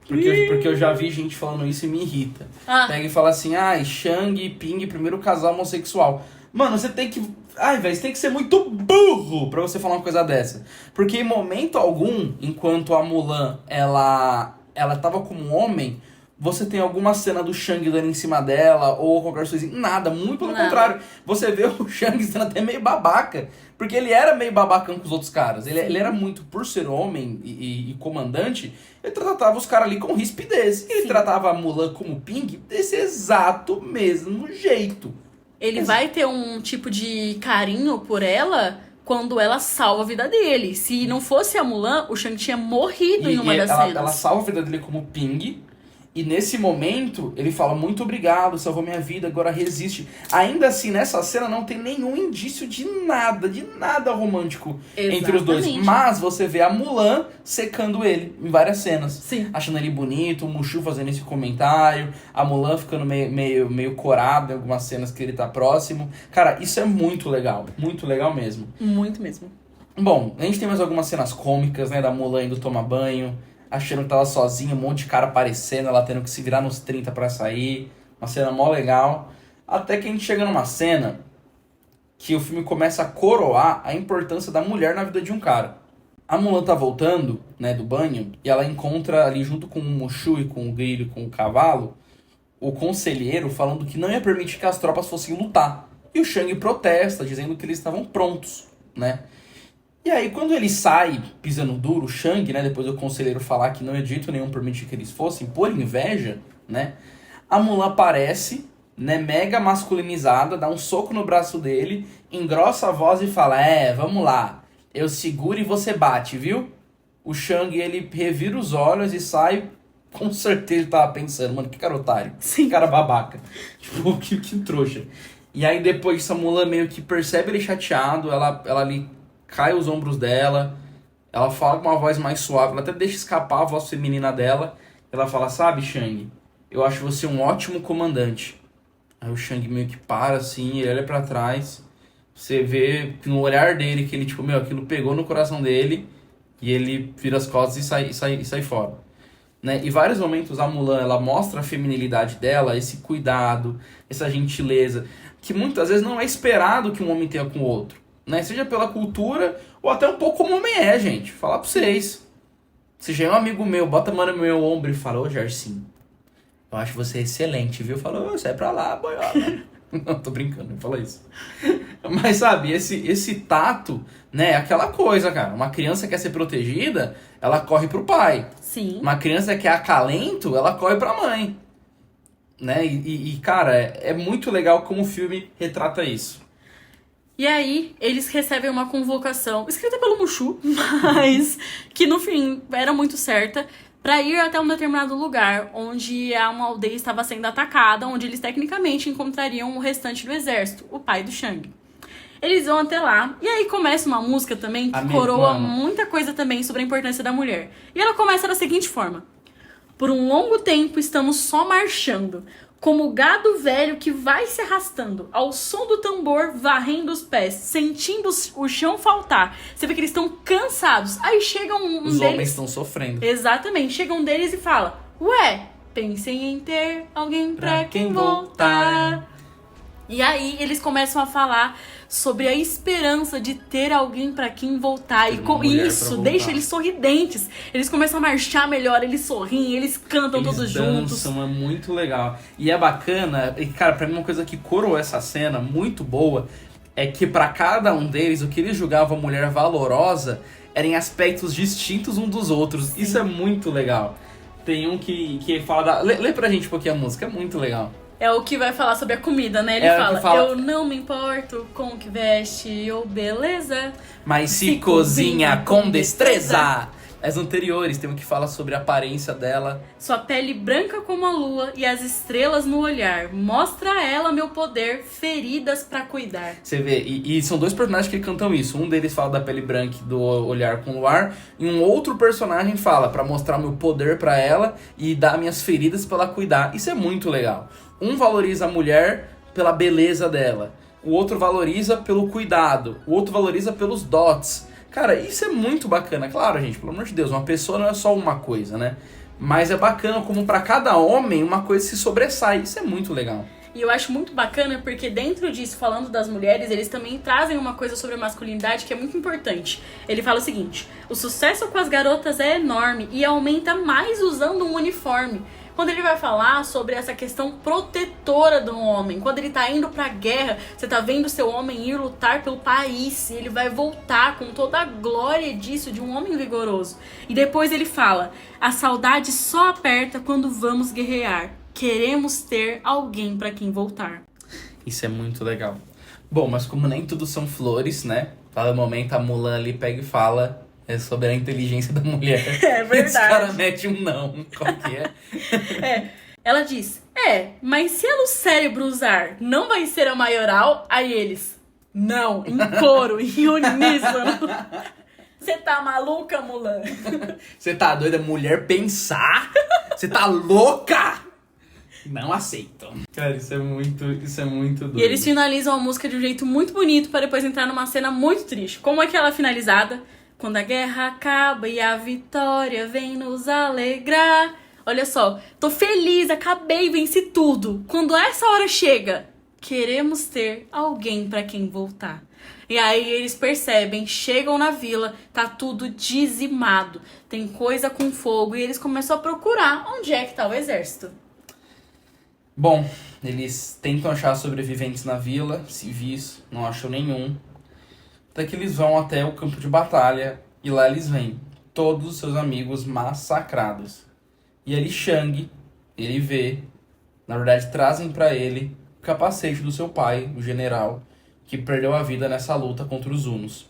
Porque eu já vi gente falando isso e me irrita. Pega e fala assim: Shang e Ping, primeiro casal homossexual. Mano, você tem que... velho, você tem que ser muito burro pra você falar uma coisa dessa. Porque em momento algum, enquanto a Mulan, ela tava como homem, você tem alguma cena do Shang dando em cima dela, ou qualquer coisa assim. Nada, muito pelo contrário. Você vê o Shang sendo até meio babaca. Porque ele era meio babacão com os outros caras. Ele era muito, por ser homem e comandante, ele tratava os caras ali com rispidez. E ele tratava a Mulan como Ping desse exato mesmo jeito. Ele vai ter um tipo de carinho por ela quando ela salva a vida dele. Se não fosse a Mulan, o Shang tinha morrido em uma das cenas. Ela salva a vida dele como Ping. E nesse momento, ele fala: "Muito obrigado, salvou minha vida, agora resiste." Ainda assim, nessa cena não tem nenhum indício de nada romântico. Exatamente. Entre os dois. Mas você vê a Mulan secando ele em várias cenas. Sim. Achando ele bonito, o Mushu fazendo esse comentário, a Mulan ficando meio corada em algumas cenas que ele tá próximo. Cara, isso é muito legal mesmo. Muito mesmo. Bom, a gente tem mais algumas cenas cômicas, né, da Mulan indo tomar banho, achando que tava sozinha, um monte de cara aparecendo, ela tendo que se virar nos 30 pra sair. Uma cena mó legal. Até que a gente chega numa cena que o filme começa a coroar a importância da mulher na vida de um cara. A Mulan tá voltando, né, do banho, e ela encontra ali junto com o Mushu e com o Grilo e com o cavalo, o conselheiro falando que não ia permitir que as tropas fossem lutar. E o Shang protesta, dizendo que eles estavam prontos, né? E aí, quando ele sai pisando duro, o Shang, né, depois do conselheiro falar que não é de jeito nenhum permitir que eles fossem, por inveja, né, a Mulan aparece, né, mega masculinizada, dá um soco no braço dele, engrossa a voz e fala, vamos lá, eu seguro e você bate, viu? O Shang, ele revira os olhos e sai, com certeza ele tava pensando, mano, que cara otário, Sim. que cara babaca, tipo, que trouxa. E aí depois a Mulan meio que percebe ele chateado, ela ali cai os ombros dela, ela fala com uma voz mais suave, ela até deixa escapar a voz feminina dela, ela fala, sabe, Shang, eu acho você um ótimo comandante. Aí o Shang meio que para assim, ele olha pra trás, você vê no olhar dele que ele, tipo, aquilo pegou no coração dele, e ele vira as costas e sai fora. Né? E vários momentos a Mulan, ela mostra a feminilidade dela, esse cuidado, essa gentileza, que muitas vezes não é esperado que um homem tenha com o outro. Né? Seja pela cultura, ou até um pouco como homem é, gente. Falar pra vocês. Se já é um amigo meu, bota a mão no meu ombro e fala, ô Jarcinho, eu acho você excelente, viu? Falou, sai pra lá, boiola. Não, tô brincando, não fala isso. Mas sabe, esse tato, né, é aquela coisa, cara. Uma criança quer ser protegida, ela corre pro pai. Sim. Uma criança quer acalento, ela corre pra mãe. Né? E cara, é muito legal como o filme retrata isso. E aí, eles recebem uma convocação, escrita pelo Mushu, mas que no fim era muito certa, para ir até um determinado lugar onde uma aldeia estava sendo atacada, onde eles tecnicamente encontrariam o restante do exército, o pai do Shang. Eles vão até lá, e aí começa uma música também que coroa muita coisa também sobre a importância da mulher. E ela começa da seguinte forma: por um longo tempo estamos só marchando, como gado velho que vai se arrastando, ao som do tambor varrendo os pés, sentindo o chão faltar. Você vê que eles estão cansados. Aí chega um Os deles... homens estão sofrendo. Exatamente. Chega um deles e fala, ué, pensem em ter alguém pra quem voltar. E aí eles começam a falar sobre a esperança de ter alguém pra quem voltar. E com isso deixa eles sorridentes. Eles começam a marchar melhor, eles sorriem, eles cantam todos juntos. É muito legal. E é bacana, e cara, pra mim uma coisa que coroou essa cena muito boa é que pra cada um deles, o que eles julgavam a mulher valorosa eram aspectos distintos um dos outros. Sim. Isso é muito legal. Tem um que fala da... Lê pra gente um pouquinho a música, é muito legal. É o que vai falar sobre a comida, né? Ele fala, eu não me importo com o que veste ou beleza, mas se cozinha com destreza. As anteriores tem um que fala sobre a aparência dela. Sua pele branca como a lua e as estrelas no olhar. Mostra a ela meu poder, feridas pra cuidar. Você vê, e são dois personagens que cantam isso. Um deles fala da pele branca e do olhar com o luar. E um outro personagem fala pra mostrar meu poder pra ela e dar minhas feridas pra ela cuidar. Isso é muito legal. Um valoriza a mulher pela beleza dela. O outro valoriza pelo cuidado. O outro valoriza pelos dotes. Cara, isso é muito bacana. Claro, gente, pelo amor de Deus, uma pessoa não é só uma coisa, né? Mas é bacana como pra cada homem uma coisa se sobressai. Isso é muito legal. E eu acho muito bacana porque dentro disso, falando das mulheres, eles também trazem uma coisa sobre a masculinidade que é muito importante. Ele fala o seguinte: o sucesso com as garotas é enorme e aumenta mais usando um uniforme. Quando ele vai falar sobre essa questão protetora do homem, quando ele tá indo pra guerra, você tá vendo seu homem ir lutar pelo país, e ele vai voltar com toda a glória disso, de um homem vigoroso. E depois ele fala, a saudade só aperta quando vamos guerrear. Queremos ter alguém pra quem voltar. Isso é muito legal. Bom, mas como nem tudo são flores, né? Cada momento a Mulan ali pega e fala... É sobre a inteligência da mulher. É verdade. Esse cara mete um não. Qual que é? Ela diz, mas se ela o cérebro usar, não vai ser a maioral? Aí eles, não, em coro, em uníssono. Você tá maluca, Mulan? Você tá doida? Mulher pensar? Você tá louca? Não aceito. Cara, isso é muito doido. E eles finalizam a música de um jeito muito bonito para depois entrar numa cena muito triste. Como é que ela é finalizada? Quando a guerra acaba e a vitória vem nos alegrar. olha só, tô feliz, acabei, venci tudo. Quando essa hora chega, queremos ter alguém pra quem voltar. E aí eles percebem, chegam na vila, tá tudo dizimado, tem coisa com fogo e eles começam a procurar onde é que tá o exército. Bom, eles tentam achar sobreviventes na vila, civis, não acham nenhum. Até que eles vão até o campo de batalha e lá eles veem todos os seus amigos massacrados. E ali Shang, ele vê, na verdade trazem pra ele o capacete do seu pai, o general, que perdeu a vida nessa luta contra os Hunos.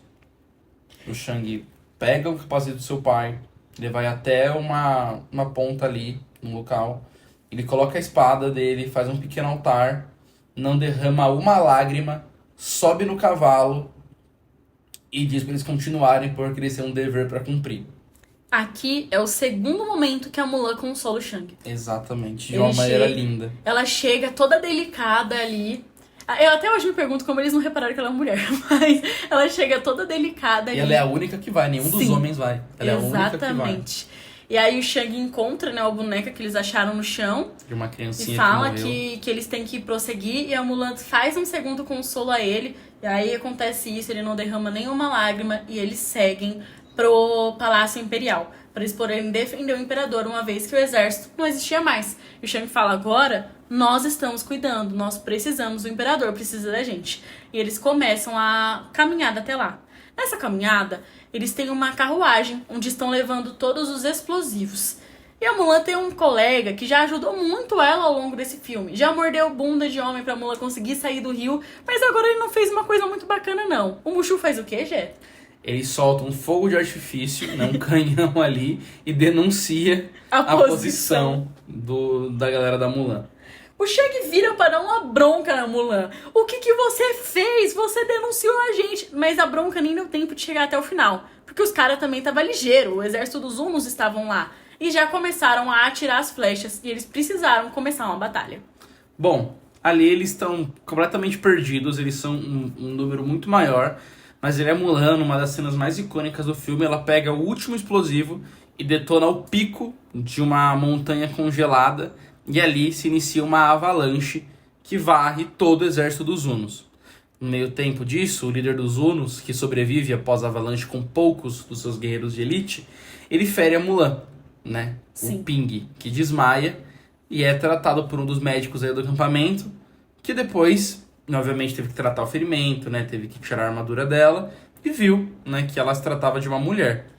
O Shang pega o capacete do seu pai, ele vai até uma ponta ali, no local, ele coloca a espada dele, faz um pequeno altar, não derrama uma lágrima, sobe no cavalo e diz para eles continuarem porque eles têm um dever para cumprir. Aqui é o segundo momento que a Mulan consola o Shang. Exatamente, de uma maneira linda. Ela chega toda delicada ali. Eu até hoje me pergunto como eles não repararam que ela é uma mulher, mas ela chega toda delicada ali. E ela é a única que vai, nenhum dos homens vai. Ela é a única que vai. Exatamente. E aí o Shang encontra, né, a boneca que eles acharam no chão. De uma criancinha e fala que morreu. que eles têm que prosseguir. E a Mulan faz um segundo consolo a ele. E aí acontece isso, ele não derrama nenhuma lágrima. E eles seguem pro Palácio Imperial. Para eles poderem defender o Imperador, uma vez que o exército não existia mais. E o Shang fala, agora nós estamos cuidando, nós precisamos, o Imperador precisa da gente. E eles começam a caminhada até lá. Nessa caminhada, eles têm uma carruagem onde estão levando todos os explosivos. E a Mulan tem um colega que já ajudou muito ela ao longo desse filme. Já mordeu bunda de homem pra Mulan conseguir sair do rio, mas agora ele não fez uma coisa muito bacana, não. O Mushu faz o quê, Jé? Ele solta um fogo de artifício, né, um canhão ali, e denuncia a posição da galera da Mulan. O Shang vira para dar uma bronca na Mulan. O que você fez? Você denunciou a gente. Mas a bronca nem deu tempo de chegar até o final. Porque os caras também estavam ligeiros. O exército dos Hunos estavam lá. E já começaram a atirar as flechas. E eles precisaram começar uma batalha. Bom, ali eles estão completamente perdidos. Eles são um número muito maior. Mas ele é Mulan, uma das cenas mais icônicas do filme. Ela pega o último explosivo e detona o pico de uma montanha congelada. E ali se inicia uma avalanche que varre todo o exército dos Hunos. No meio tempo disso, o líder dos Hunos, que sobrevive após a avalanche com poucos dos seus guerreiros de elite, ele fere a Mulan, né? Sim. O Ping, que desmaia e é tratado por um dos médicos aí do acampamento, que depois, obviamente, teve que tratar o ferimento, né? Teve que tirar a armadura dela e viu, né, que ela se tratava de uma mulher.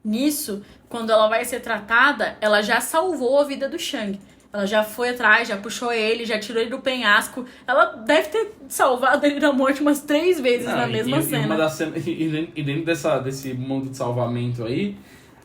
Nisso, quando ela vai ser tratada, ela já salvou a vida do Shang. Ela já foi atrás, já puxou ele, já tirou ele do penhasco. Ela deve ter salvado ele da morte umas 3 vezes na mesma cena. E dentro desse mundo de salvamento aí,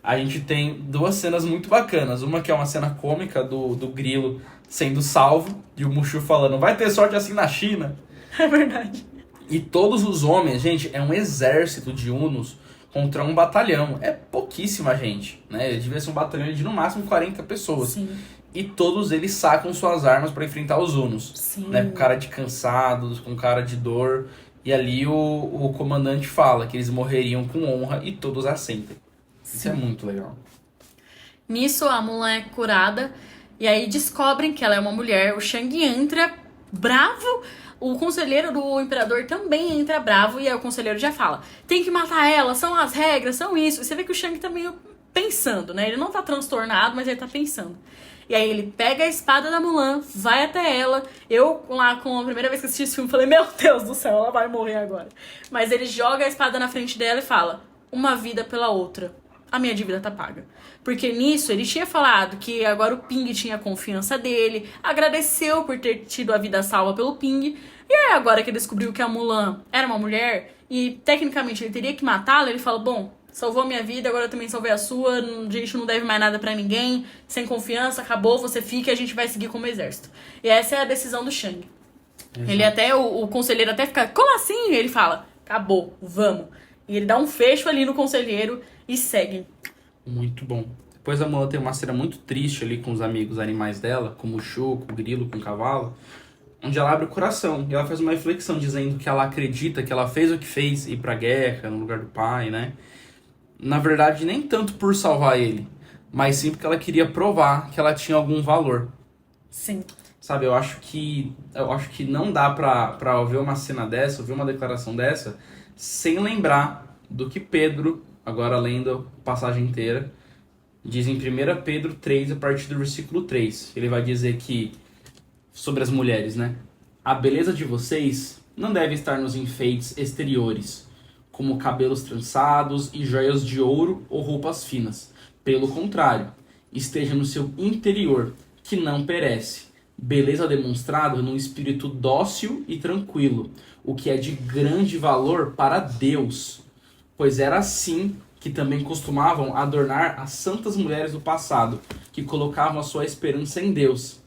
a gente tem 2 cenas muito bacanas. Uma que é uma cena cômica do Grilo sendo salvo e o Mushu falando, vai ter sorte assim na China. É verdade. E todos os homens, gente, é um exército de Hunos contra um batalhão. É pouquíssima gente, né? Devia ser um batalhão de no máximo 40 pessoas. Sim. E todos eles sacam suas armas para enfrentar os Hunos. Sim. Né? Com cara de cansados, com cara de dor. E ali o comandante fala que eles morreriam com honra e todos assentem. Isso é muito legal. Nisso, a Mulan é curada. E aí descobrem que ela é uma mulher. O Shang entra bravo. O conselheiro do imperador também entra bravo. E aí o conselheiro já fala, tem que matar ela, são as regras, são isso. E você vê que o Shang tá meio pensando, né? Ele não tá transtornado, mas ele tá pensando. E aí ele pega a espada da Mulan, vai até ela. Eu, lá, com a primeira vez que assisti esse filme, falei, meu Deus do céu, ela vai morrer agora. Mas ele joga a espada na frente dela e fala, uma vida pela outra. A minha dívida tá paga. Porque nisso, ele tinha falado que agora o Ping tinha confiança dele, agradeceu por ter tido a vida salva pelo Ping. E aí, agora que ele descobriu que a Mulan era uma mulher, e tecnicamente ele teria que matá-la, ele fala, bom, salvou minha vida, agora eu também salvei a sua, a gente não deve mais nada pra ninguém, sem confiança, acabou, você fica e a gente vai seguir como exército. E essa é a decisão do Shang. Exato. Ele até, o conselheiro até fica, como assim? E ele fala, acabou, vamos. E ele dá um fecho ali no conselheiro e segue. Muito bom. Depois a Mulan tem uma cena muito triste ali com os amigos animais dela, como o Mushu, com o Grilo, com o cavalo, onde ela abre o coração e ela faz uma reflexão dizendo que ela acredita que ela fez o que fez, ir pra guerra no lugar do pai, né? Na verdade, nem tanto por salvar ele, mas sim porque ela queria provar que ela tinha algum valor. Sim. Sabe, eu acho que não dá pra ouvir uma cena dessa, ouvir uma declaração dessa, sem lembrar do que Pedro, agora lendo a passagem inteira, diz em 1 Pedro 3, a partir do versículo 3. Ele vai dizer que, sobre as mulheres, né? A beleza de vocês não deve estar nos enfeites exteriores, como cabelos trançados e joias de ouro ou roupas finas. Pelo contrário, esteja no seu interior, que não perece. Beleza demonstrada num espírito dócil e tranquilo, o que é de grande valor para Deus. Pois era assim que também costumavam adornar as santas mulheres do passado, que colocavam a sua esperança em Deus.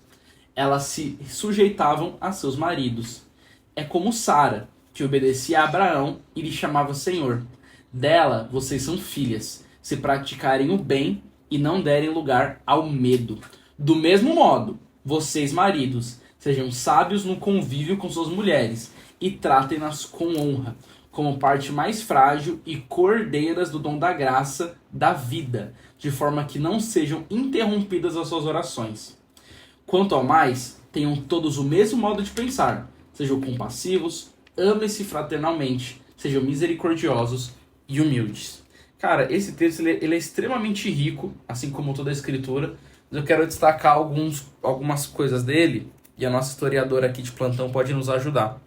Elas se sujeitavam a seus maridos. É como Sara, que obedecia a Abraão e lhe chamava Senhor. Dela vocês são filhas, se praticarem o bem e não derem lugar ao medo. Do mesmo modo, vocês, maridos, sejam sábios no convívio com suas mulheres e tratem-nas com honra, como parte mais frágil e cordeiras do dom da graça da vida, de forma que não sejam interrompidas as suas orações. Quanto ao mais, tenham todos o mesmo modo de pensar, sejam compassivos, amem-se fraternalmente, sejam misericordiosos e humildes. Cara, esse texto ele é extremamente rico, assim como toda a escritura, mas eu quero destacar algumas coisas dele, e a nossa historiadora aqui de plantão pode nos ajudar.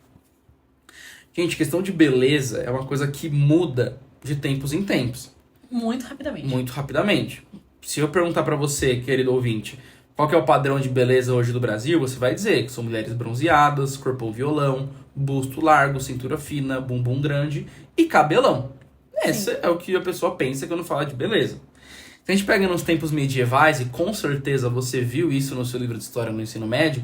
Gente, questão de beleza é uma coisa que muda de tempos em tempos. Muito rapidamente. Muito rapidamente. Se eu perguntar pra você, querido ouvinte, qual que é o padrão de beleza hoje do Brasil, você vai dizer que são mulheres bronzeadas, corpão violão, busto largo, cintura fina, bumbum grande e cabelão. Esse é o que a pessoa pensa quando fala de beleza. Se a gente pega nos tempos medievais, e com certeza você viu isso no seu livro de história no ensino médio,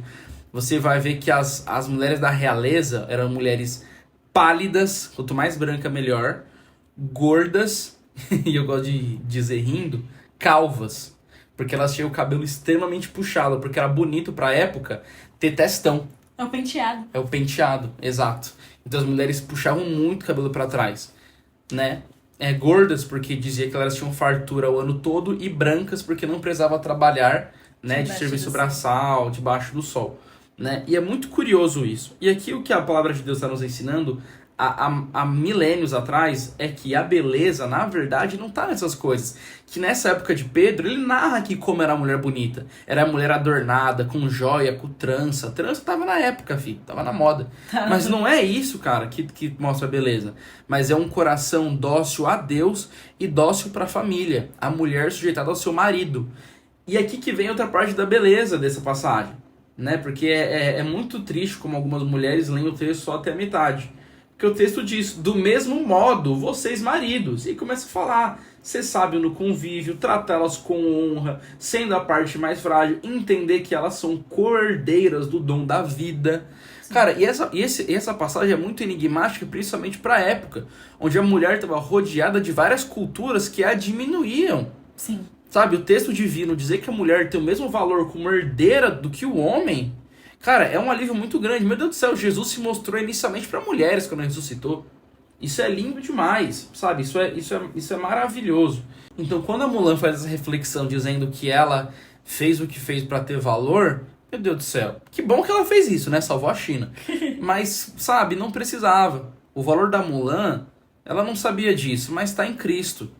você vai ver que as mulheres da realeza eram mulheres pálidas, quanto mais branca melhor, gordas, e eu gosto de dizer rindo, calvas, porque elas tinham o cabelo extremamente puxado, porque era bonito pra época ter testão. É o penteado. É o penteado, exato. Então as mulheres puxavam muito o cabelo pra trás, né? Gordas porque dizia que elas tinham fartura o ano todo, e brancas porque não precisava trabalhar, né, de serviço braçal, debaixo do sol, né? E é muito curioso isso. E aqui o que a palavra de Deus está nos ensinando há milênios atrás é que a beleza, na verdade, não tá nessas coisas. Que nessa época de Pedro, ele narra aqui como era a mulher bonita. Era a mulher adornada, com joia, com trança. Trança tava na época, filho. Tava na moda. Mas não é isso, cara, que mostra a beleza. Mas é um coração dócil a Deus e dócil pra família. A mulher sujeitada ao seu marido. E aqui que vem outra parte da beleza dessa passagem, né? Porque é muito triste como algumas mulheres leem o texto só até a metade. Porque o texto diz, do mesmo modo, vocês maridos. E começa a falar, ser sábio no convívio, tratá-las com honra, sendo a parte mais frágil, entender que elas são cordeiras do dom da vida. Sim. Cara, e essa passagem é muito enigmática, principalmente para a época, onde a mulher estava rodeada de várias culturas que a diminuíam. Sim. Sabe, o texto divino dizer que a mulher tem o mesmo valor como herdeira do que o homem, cara, é um alívio muito grande. Meu Deus do céu, Jesus se mostrou inicialmente para mulheres quando ressuscitou. Isso é lindo demais, sabe? Isso é maravilhoso. Então, quando a Mulan faz essa reflexão dizendo que ela fez o que fez para ter valor, meu Deus do céu, que bom que ela fez isso, né? Salvou a China. Mas, sabe, não precisava. O valor da Mulan, ela não sabia disso, mas está em Cristo.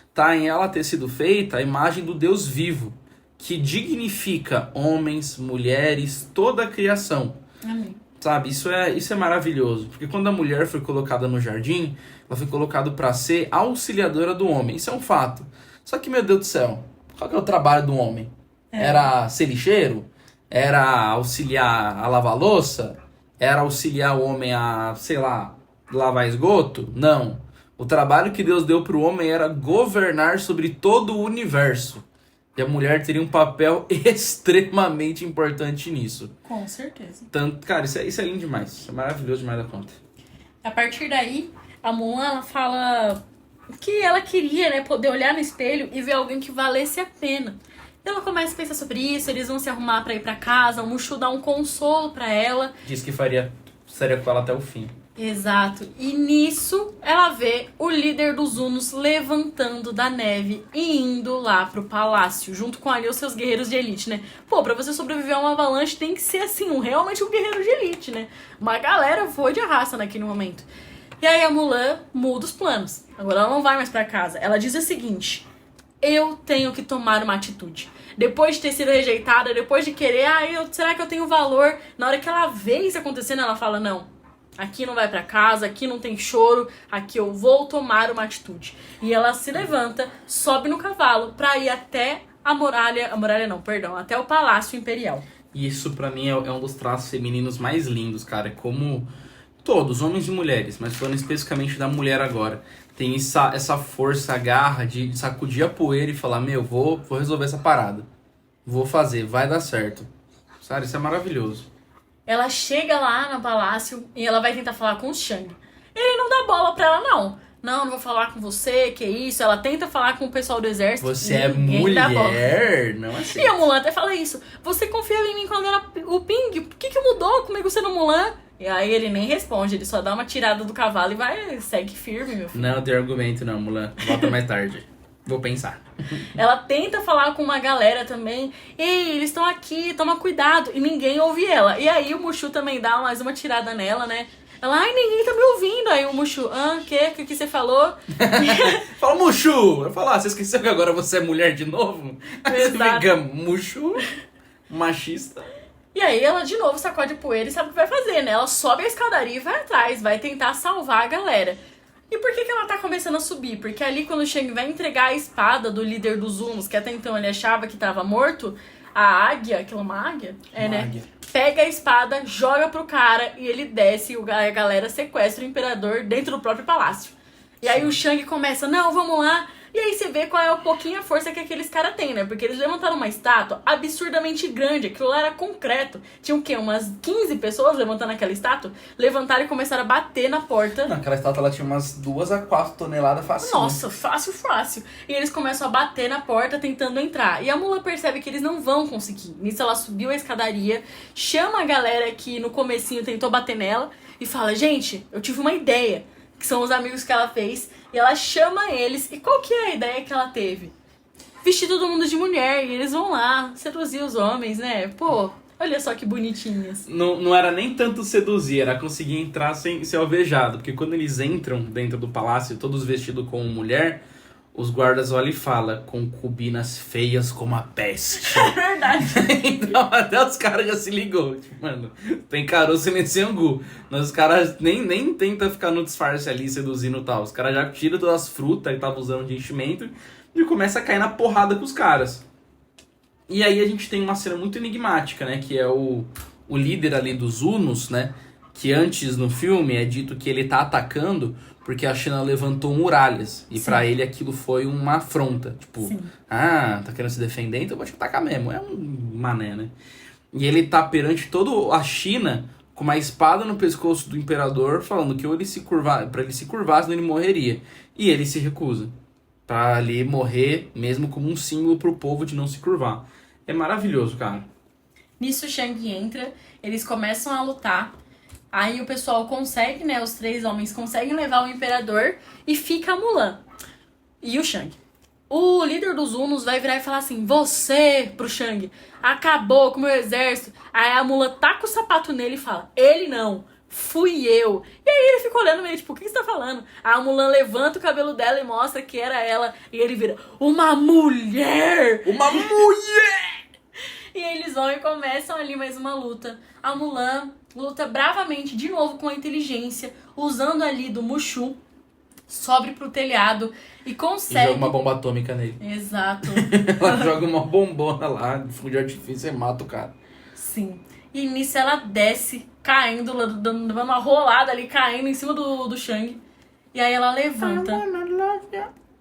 Está em ela ter sido feita a imagem do Deus vivo, que dignifica homens, mulheres, toda a criação. Amém. Sabe, isso é maravilhoso. Porque quando a mulher foi colocada no jardim, ela foi colocada para ser auxiliadora do homem. Isso é um fato. Só que, meu Deus do céu, qual que é o trabalho do homem? Era ser lixeiro? Era auxiliar a lavar louça? Era auxiliar o homem a, sei lá, lavar esgoto? Não. O trabalho que Deus deu para o homem era governar sobre todo o universo. E a mulher teria um papel extremamente importante nisso. Com certeza. Tanto, cara, isso é lindo demais. Isso é maravilhoso demais da conta. A partir daí, a Mulan, ela fala que ela queria, né, poder olhar no espelho e ver alguém que valesse a pena. Então ela começa a pensar sobre isso, eles vão se arrumar pra ir pra casa, o Mushu dá um consolo pra ela. Diz que faria estaria com ela até o fim. Exato. E nisso, ela vê o líder dos Hunos levantando da neve e indo lá pro palácio, junto com ali os seus guerreiros de elite, né? Pô, pra você sobreviver a uma avalanche tem que ser assim, realmente um guerreiro de elite, né? Uma galera foi de arrasta naquele momento. E aí a Mulan muda os planos. Agora ela não vai mais pra casa. Ela diz o seguinte: eu tenho que tomar uma atitude. Depois de ter sido rejeitada, depois de querer, será que eu tenho valor? Na hora que ela vê isso acontecendo, ela fala, não. Aqui não vai pra casa, aqui não tem choro, aqui eu vou tomar uma atitude. E ela se levanta, sobe no cavalo pra ir até até o Palácio Imperial. E isso pra mim é um dos traços femininos mais lindos, cara. É como todos, homens e mulheres, mas falando especificamente da mulher agora, tem essa força, a garra de sacudir a poeira e falar, vou resolver essa parada. Vou fazer, vai dar certo. Sabe, isso é maravilhoso. Ela chega lá no palácio e ela vai tentar falar com o Shang. Ele não dá bola pra ela, não. Não vou falar com você, que isso. Ela tenta falar com o pessoal do exército. Você é mulher, não assim. E a Mulan até fala isso. Você confiava em mim quando era o Ping? Por que mudou comigo sendo Mulan? E aí ele nem responde, ele só dá uma tirada do cavalo e segue firme, meu filho. Não tem argumento não, Mulan. Volta mais tarde. Vou pensar. Ela tenta falar com uma galera também. Ei, eles estão aqui, toma cuidado. E ninguém ouve ela. E aí o Mushu também dá mais uma tirada nela, né? Ela, ninguém tá me ouvindo. Aí o Mushu, o que você falou? Fala, Mushu! Eu falo, você esqueceu que agora você é mulher de novo? Aí você fica, Mushu, machista. E aí ela de novo sacode poeira e sabe o que vai fazer, né? Ela sobe a escadaria e vai atrás, vai tentar salvar a galera. E por que ela tá começando a subir? Porque ali quando o Shang vai entregar a espada do líder dos Hunos, que até então ele achava que tava morto, a águia, aquela uma águia? Águia. Pega a espada, joga pro cara e ele desce e a galera sequestra o imperador dentro do próprio palácio. E aí o Shang começa, não, vamos lá. E aí você vê qual é a pouquinha força que aqueles caras têm, né? Porque eles levantaram uma estátua absurdamente grande. Aquilo lá era concreto. Tinha o quê? Umas 15 pessoas levantando aquela estátua. Levantaram e começaram a bater na porta. Não, aquela estátua ela tinha umas 2 a 4 toneladas fácil. Nossa, fácil. E eles começam a bater na porta tentando entrar. E a Mulan percebe que eles não vão conseguir. Nisso ela subiu a escadaria, chama a galera que no comecinho tentou bater nela e fala, gente, eu tive uma ideia. Que são os amigos que ela fez. E ela chama eles. E qual que é a ideia que ela teve? Vestir todo mundo de mulher. E eles vão lá seduzir os homens, né? Pô, olha só que bonitinhas. Não era nem tanto seduzir, era conseguir entrar sem ser alvejado. Porque quando eles entram dentro do palácio, todos vestidos como mulher, os guardas olham e falam, concubinas feias como a peste. É verdade. Então até os caras já se ligou. Tipo, mano, tem caroço nesse angu. Mas os caras nem tentam ficar no disfarce ali, seduzindo e tal. Os caras já tiram todas as frutas que estavam usando de enchimento e começa a cair na porrada com os caras. E aí a gente tem uma cena muito enigmática, né? Que é o líder ali dos Hunos, né? Que antes no filme é dito que ele tá atacando porque a China levantou muralhas. E pra ele aquilo foi uma afronta. Tipo, tá querendo se defender, então eu vou te atacar mesmo. É um mané, né? E ele tá perante toda a China com uma espada no pescoço do imperador, falando que ou ele se curvar, pra ele se curvar, senão ele morreria. E ele se recusa. Pra ali morrer, mesmo como um símbolo pro povo de não se curvar. É maravilhoso, cara. Nisso o Shang entra, eles começam a lutar. Aí o pessoal consegue, né? Os 3 homens conseguem levar o imperador e fica a Mulan. E o Shang. O líder dos Hunos vai virar e falar assim, você, pro Shang, acabou com o meu exército. Aí a Mulan taca o sapato nele e fala, ele não, fui eu. E aí ele fica olhando meio tipo, o que você tá falando? Aí a Mulan levanta o cabelo dela e mostra que era ela. E ele vira, uma mulher! Uma mulher! E eles vão e começam ali mais uma luta. A Mulan luta bravamente, de novo com a inteligência, usando ali do Mushu, sobe pro telhado e consegue... E joga uma bomba atômica nele. Exato. Ela joga uma bombona lá, de fogo de artifício e mata o cara. Sim. E nisso ela desce, caindo, dando uma rolada ali, caindo em cima do Shang. E aí ela levanta.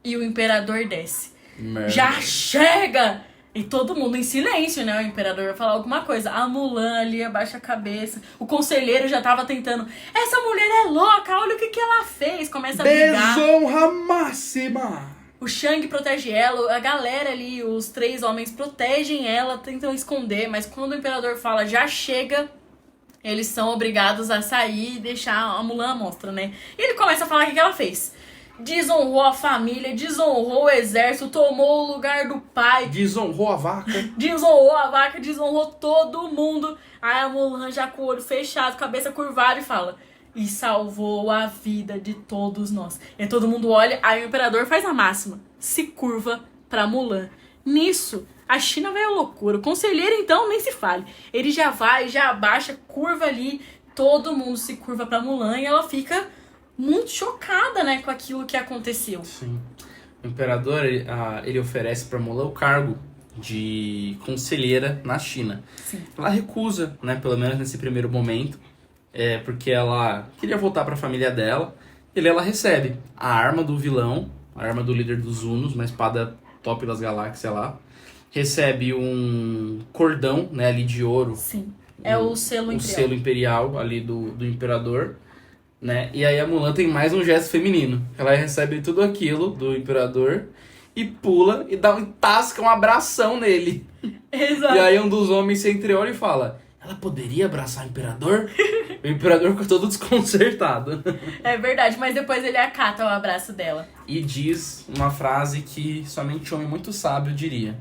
E o imperador desce. Merda. Já chega! E todo mundo em silêncio, né? O imperador vai falar alguma coisa. A Mulan ali abaixa a cabeça. O conselheiro já tava tentando. Essa mulher é louca, olha o que ela fez. Começa a brigar. Desonra máxima! O Shang protege ela, a galera ali, os 3 homens protegem ela, tentam esconder. Mas quando o imperador fala, já chega, eles são obrigados a sair e deixar a Mulan à mostra, né? E ele começa a falar o que ela fez. Desonrou a família, desonrou o exército, tomou o lugar do pai. Desonrou a vaca. Desonrou a vaca, desonrou todo mundo. Aí a Mulan já com o olho fechado, cabeça curvada e fala... E salvou a vida de todos nós. E aí todo mundo olha, aí o imperador faz a máxima. Se curva pra Mulan. Nisso, a China vai à loucura. O conselheiro, então, nem se fale. Ele já vai, já abaixa, curva ali. Todo mundo se curva pra Mulan e ela fica... muito chocada, né, com aquilo que aconteceu. Sim. O imperador, ele oferece pra Mulan o cargo de conselheira na China. Sim. Ela recusa, né, pelo menos nesse primeiro momento, porque ela queria voltar pra família dela. E ela recebe a arma do vilão, a arma do líder dos Hunos, uma espada top das galáxias lá. Recebe um cordão, né, ali de ouro. Sim, é o selo imperial. O selo imperial ali do imperador. Né? E aí a Mulan tem mais um gesto feminino. Ela recebe tudo aquilo do imperador e pula e dá tasca, um abração nele. Exato. E aí um dos homens se entreolha e fala: ela poderia abraçar o imperador? O imperador ficou todo desconcertado. É verdade, mas depois ele acata o abraço dela. E diz uma frase que somente um homem muito sábio diria.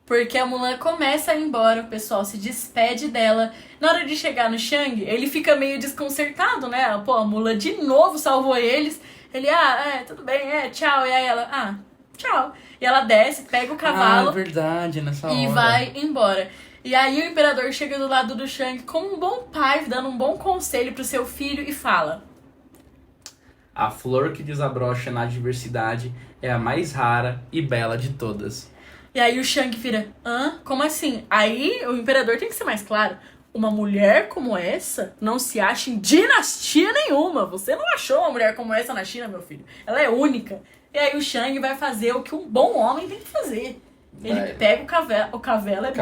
Porque a Mulan começa a ir embora, o pessoal se despede dela. Na hora de chegar no Shang, ele fica meio desconcertado, né? Pô, a Mulan de novo salvou eles. Ele, tudo bem, tchau. E aí ela, tchau. E ela desce, pega o cavalo. É verdade, nessa hora. E vai embora. E aí o imperador chega do lado do Shang como um bom pai, dando um bom conselho pro seu filho e fala: a flor que desabrocha na adversidade é a mais rara e bela de todas. E aí o Shang vira, como assim? Aí o imperador tem que ser mais claro. Uma mulher como essa não se acha em dinastia nenhuma. Você não achou uma mulher como essa na China, meu filho. Ela é única. E aí o Shang vai fazer o que um bom homem tem que fazer. Ele pega o cavalo,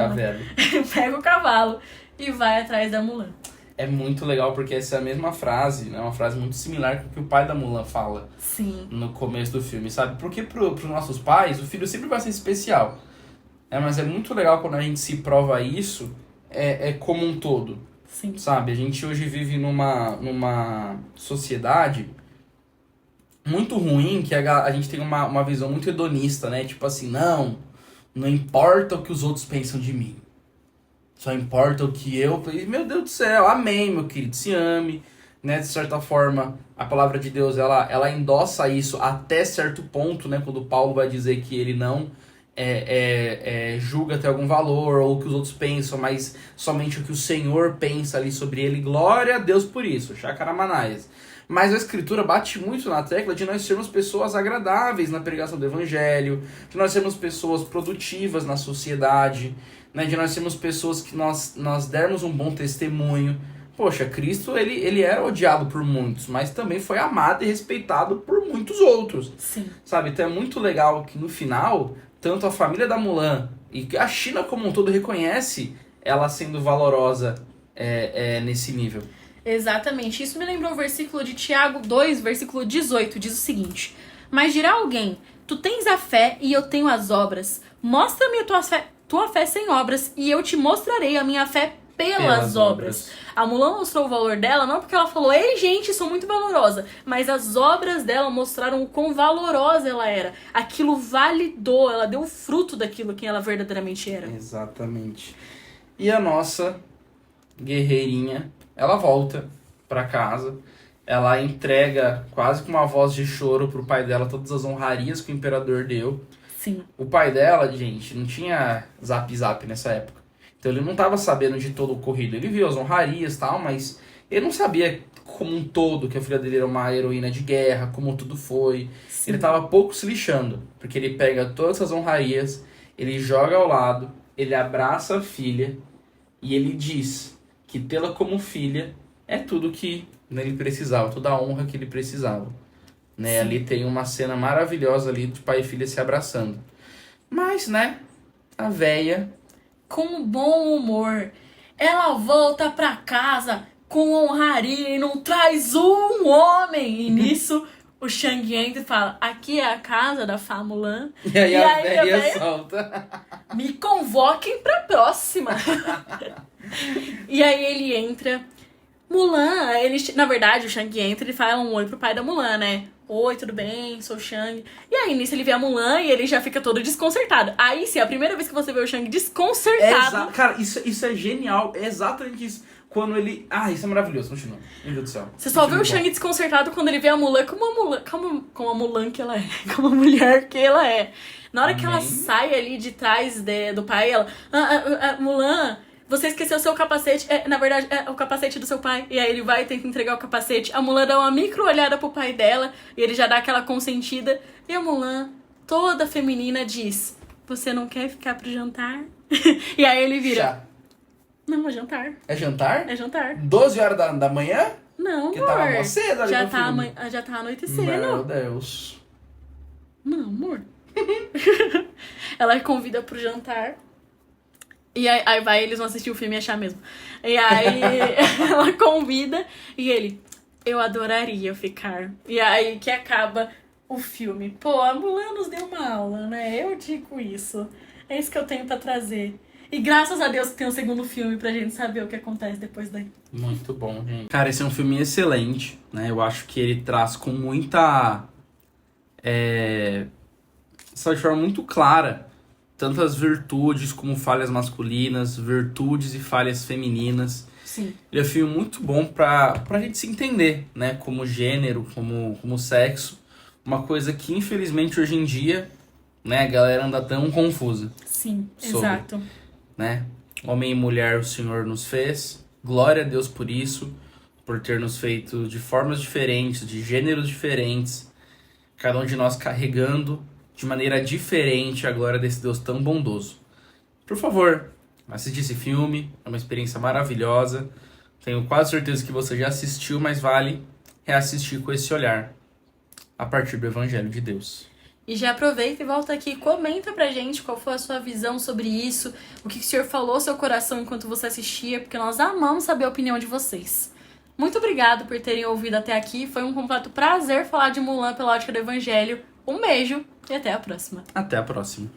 pega o cavalo e vai atrás da Mulan. É muito legal porque essa é a mesma frase, né? Uma frase muito similar com o que o pai da Mulan fala. Sim. No começo do filme, sabe? Porque pros nossos pais, o filho sempre vai ser especial. Mas é muito legal quando a gente se prova isso, como um todo. Sim. Sabe? A gente hoje vive numa sociedade muito ruim, que a gente tem uma visão muito hedonista, né? Tipo assim, não importa o que os outros pensam de mim. Só importa o que eu... Meu Deus do céu, amém, meu querido, se ame. Né? De certa forma, a palavra de Deus, ela endossa isso até certo ponto, né? Quando Paulo vai dizer que ele não julga ter algum valor, ou o que os outros pensam, mas somente o que o Senhor pensa ali sobre ele. Glória a Deus por isso, Chacaramanaias. Mas a Escritura bate muito na tecla de nós sermos pessoas agradáveis na pregação do Evangelho, de nós sermos pessoas produtivas na sociedade, né, de nós sermos pessoas que nós dermos um bom testemunho. Poxa, Cristo, ele era odiado por muitos, mas também foi amado e respeitado por muitos outros. Sim. Sabe? Então é muito legal que no final, tanto a família da Mulan e a China como um todo reconhece ela sendo valorosa nesse nível. Exatamente. Isso me lembrou o versículo de Tiago 2, versículo 18, diz o seguinte: mas dirá alguém, tu tens a fé e eu tenho as obras. Mostra-me a tua fé sem obras e eu te mostrarei a minha fé pelas obras. A Mulan mostrou o valor dela não porque ela falou, ei gente, sou muito valorosa, mas as obras dela mostraram o quão valorosa ela era. Aquilo validou, ela deu o fruto daquilo que ela verdadeiramente era. Exatamente. E a nossa guerreirinha, ela volta pra casa, ela entrega quase com uma voz de choro pro pai dela todas as honrarias que o imperador deu. Sim. O pai dela, gente, não tinha zap nessa época. Então ele não estava sabendo de todo o ocorrido. Ele viu as honrarias e tal, mas ele não sabia como um todo que a filha dele era uma heroína de guerra, como tudo foi. Sim. Ele estava pouco se lixando, porque ele pega todas essas honrarias, ele joga ao lado, ele abraça a filha e ele diz que tê-la como filha é tudo que ele precisava, toda a honra que ele precisava. Né? Ali tem uma cena maravilhosa ali de pai e filha se abraçando. Mas, né, a véia, com bom humor, ela volta pra casa com honraria e não traz um homem. E nisso o Shang entra e fala, aqui é a casa da Fá Mulan. E aí a véia solta. Me convoquem pra próxima. E aí ele entra. Mulan, na verdade, o Shang entra e fala um oi pro pai da Mulan, né? Oi, tudo bem? Sou o Shang. E aí, nisso, ele vê a Mulan e ele já fica todo desconcertado. Aí, sim, é a primeira vez que você vê o Shang desconcertado. Cara, isso é genial. É exatamente isso. Quando ele... isso é maravilhoso. Continua. Meu Deus do céu. Você só vê o Shang desconcertado quando ele vê a Mulan como a Mulan que ela é. Como a mulher que ela é. Na hora que ela sai ali de trás do pai, ela... Mulan... Você esqueceu o seu capacete. Na verdade, é o capacete do seu pai. E aí ele vai e tenta entregar o capacete. A Mulan dá uma micro olhada pro pai dela. E ele já dá aquela consentida. E a Mulan, toda feminina, diz: você não quer ficar pro jantar? E aí ele vira: Chá. não, é jantar. É jantar? É jantar. 12 horas da manhã? Não, Porque amor. tava mó cedo ali já no tá, filme. já tá anoitecendo. Meu Deus. Não, amor. Ela convida pro jantar. E aí vai, eles vão assistir o filme e achar mesmo. E aí ela convida e ele: eu adoraria ficar. E aí que acaba o filme. Pô, a Mulan nos deu uma aula, né? Eu digo isso. É isso que eu tenho pra trazer. E graças a Deus que tem um segundo filme pra gente saber o que acontece depois daí. Muito bom, gente. Cara, esse é um filme excelente, né? Eu acho que ele traz com muita... de forma muito clara tantas virtudes como falhas masculinas, virtudes e falhas femininas. Sim. Ele é um filme muito bom pra gente se entender, né? Como gênero, como sexo. Uma coisa que, infelizmente, hoje em dia, né, a galera anda tão confusa. Sim, Sobre. exato. Né? Homem e mulher o Senhor nos fez. Glória a Deus por isso, por ter nos feito de formas diferentes, de gêneros diferentes, cada um de nós carregando de maneira diferente a glória desse Deus tão bondoso. Por favor, assiste esse filme, é uma experiência maravilhosa. Tenho quase certeza que você já assistiu, mas vale reassistir com esse olhar a partir do Evangelho de Deus. E já aproveita e volta aqui, comenta pra gente qual foi a sua visão sobre isso, o que o senhor falou ao seu coração enquanto você assistia, porque nós amamos saber a opinião de vocês. Muito obrigado por terem ouvido até aqui, foi um completo prazer falar de Mulan pela ótica do Evangelho. Um beijo e até a próxima. Até a próxima.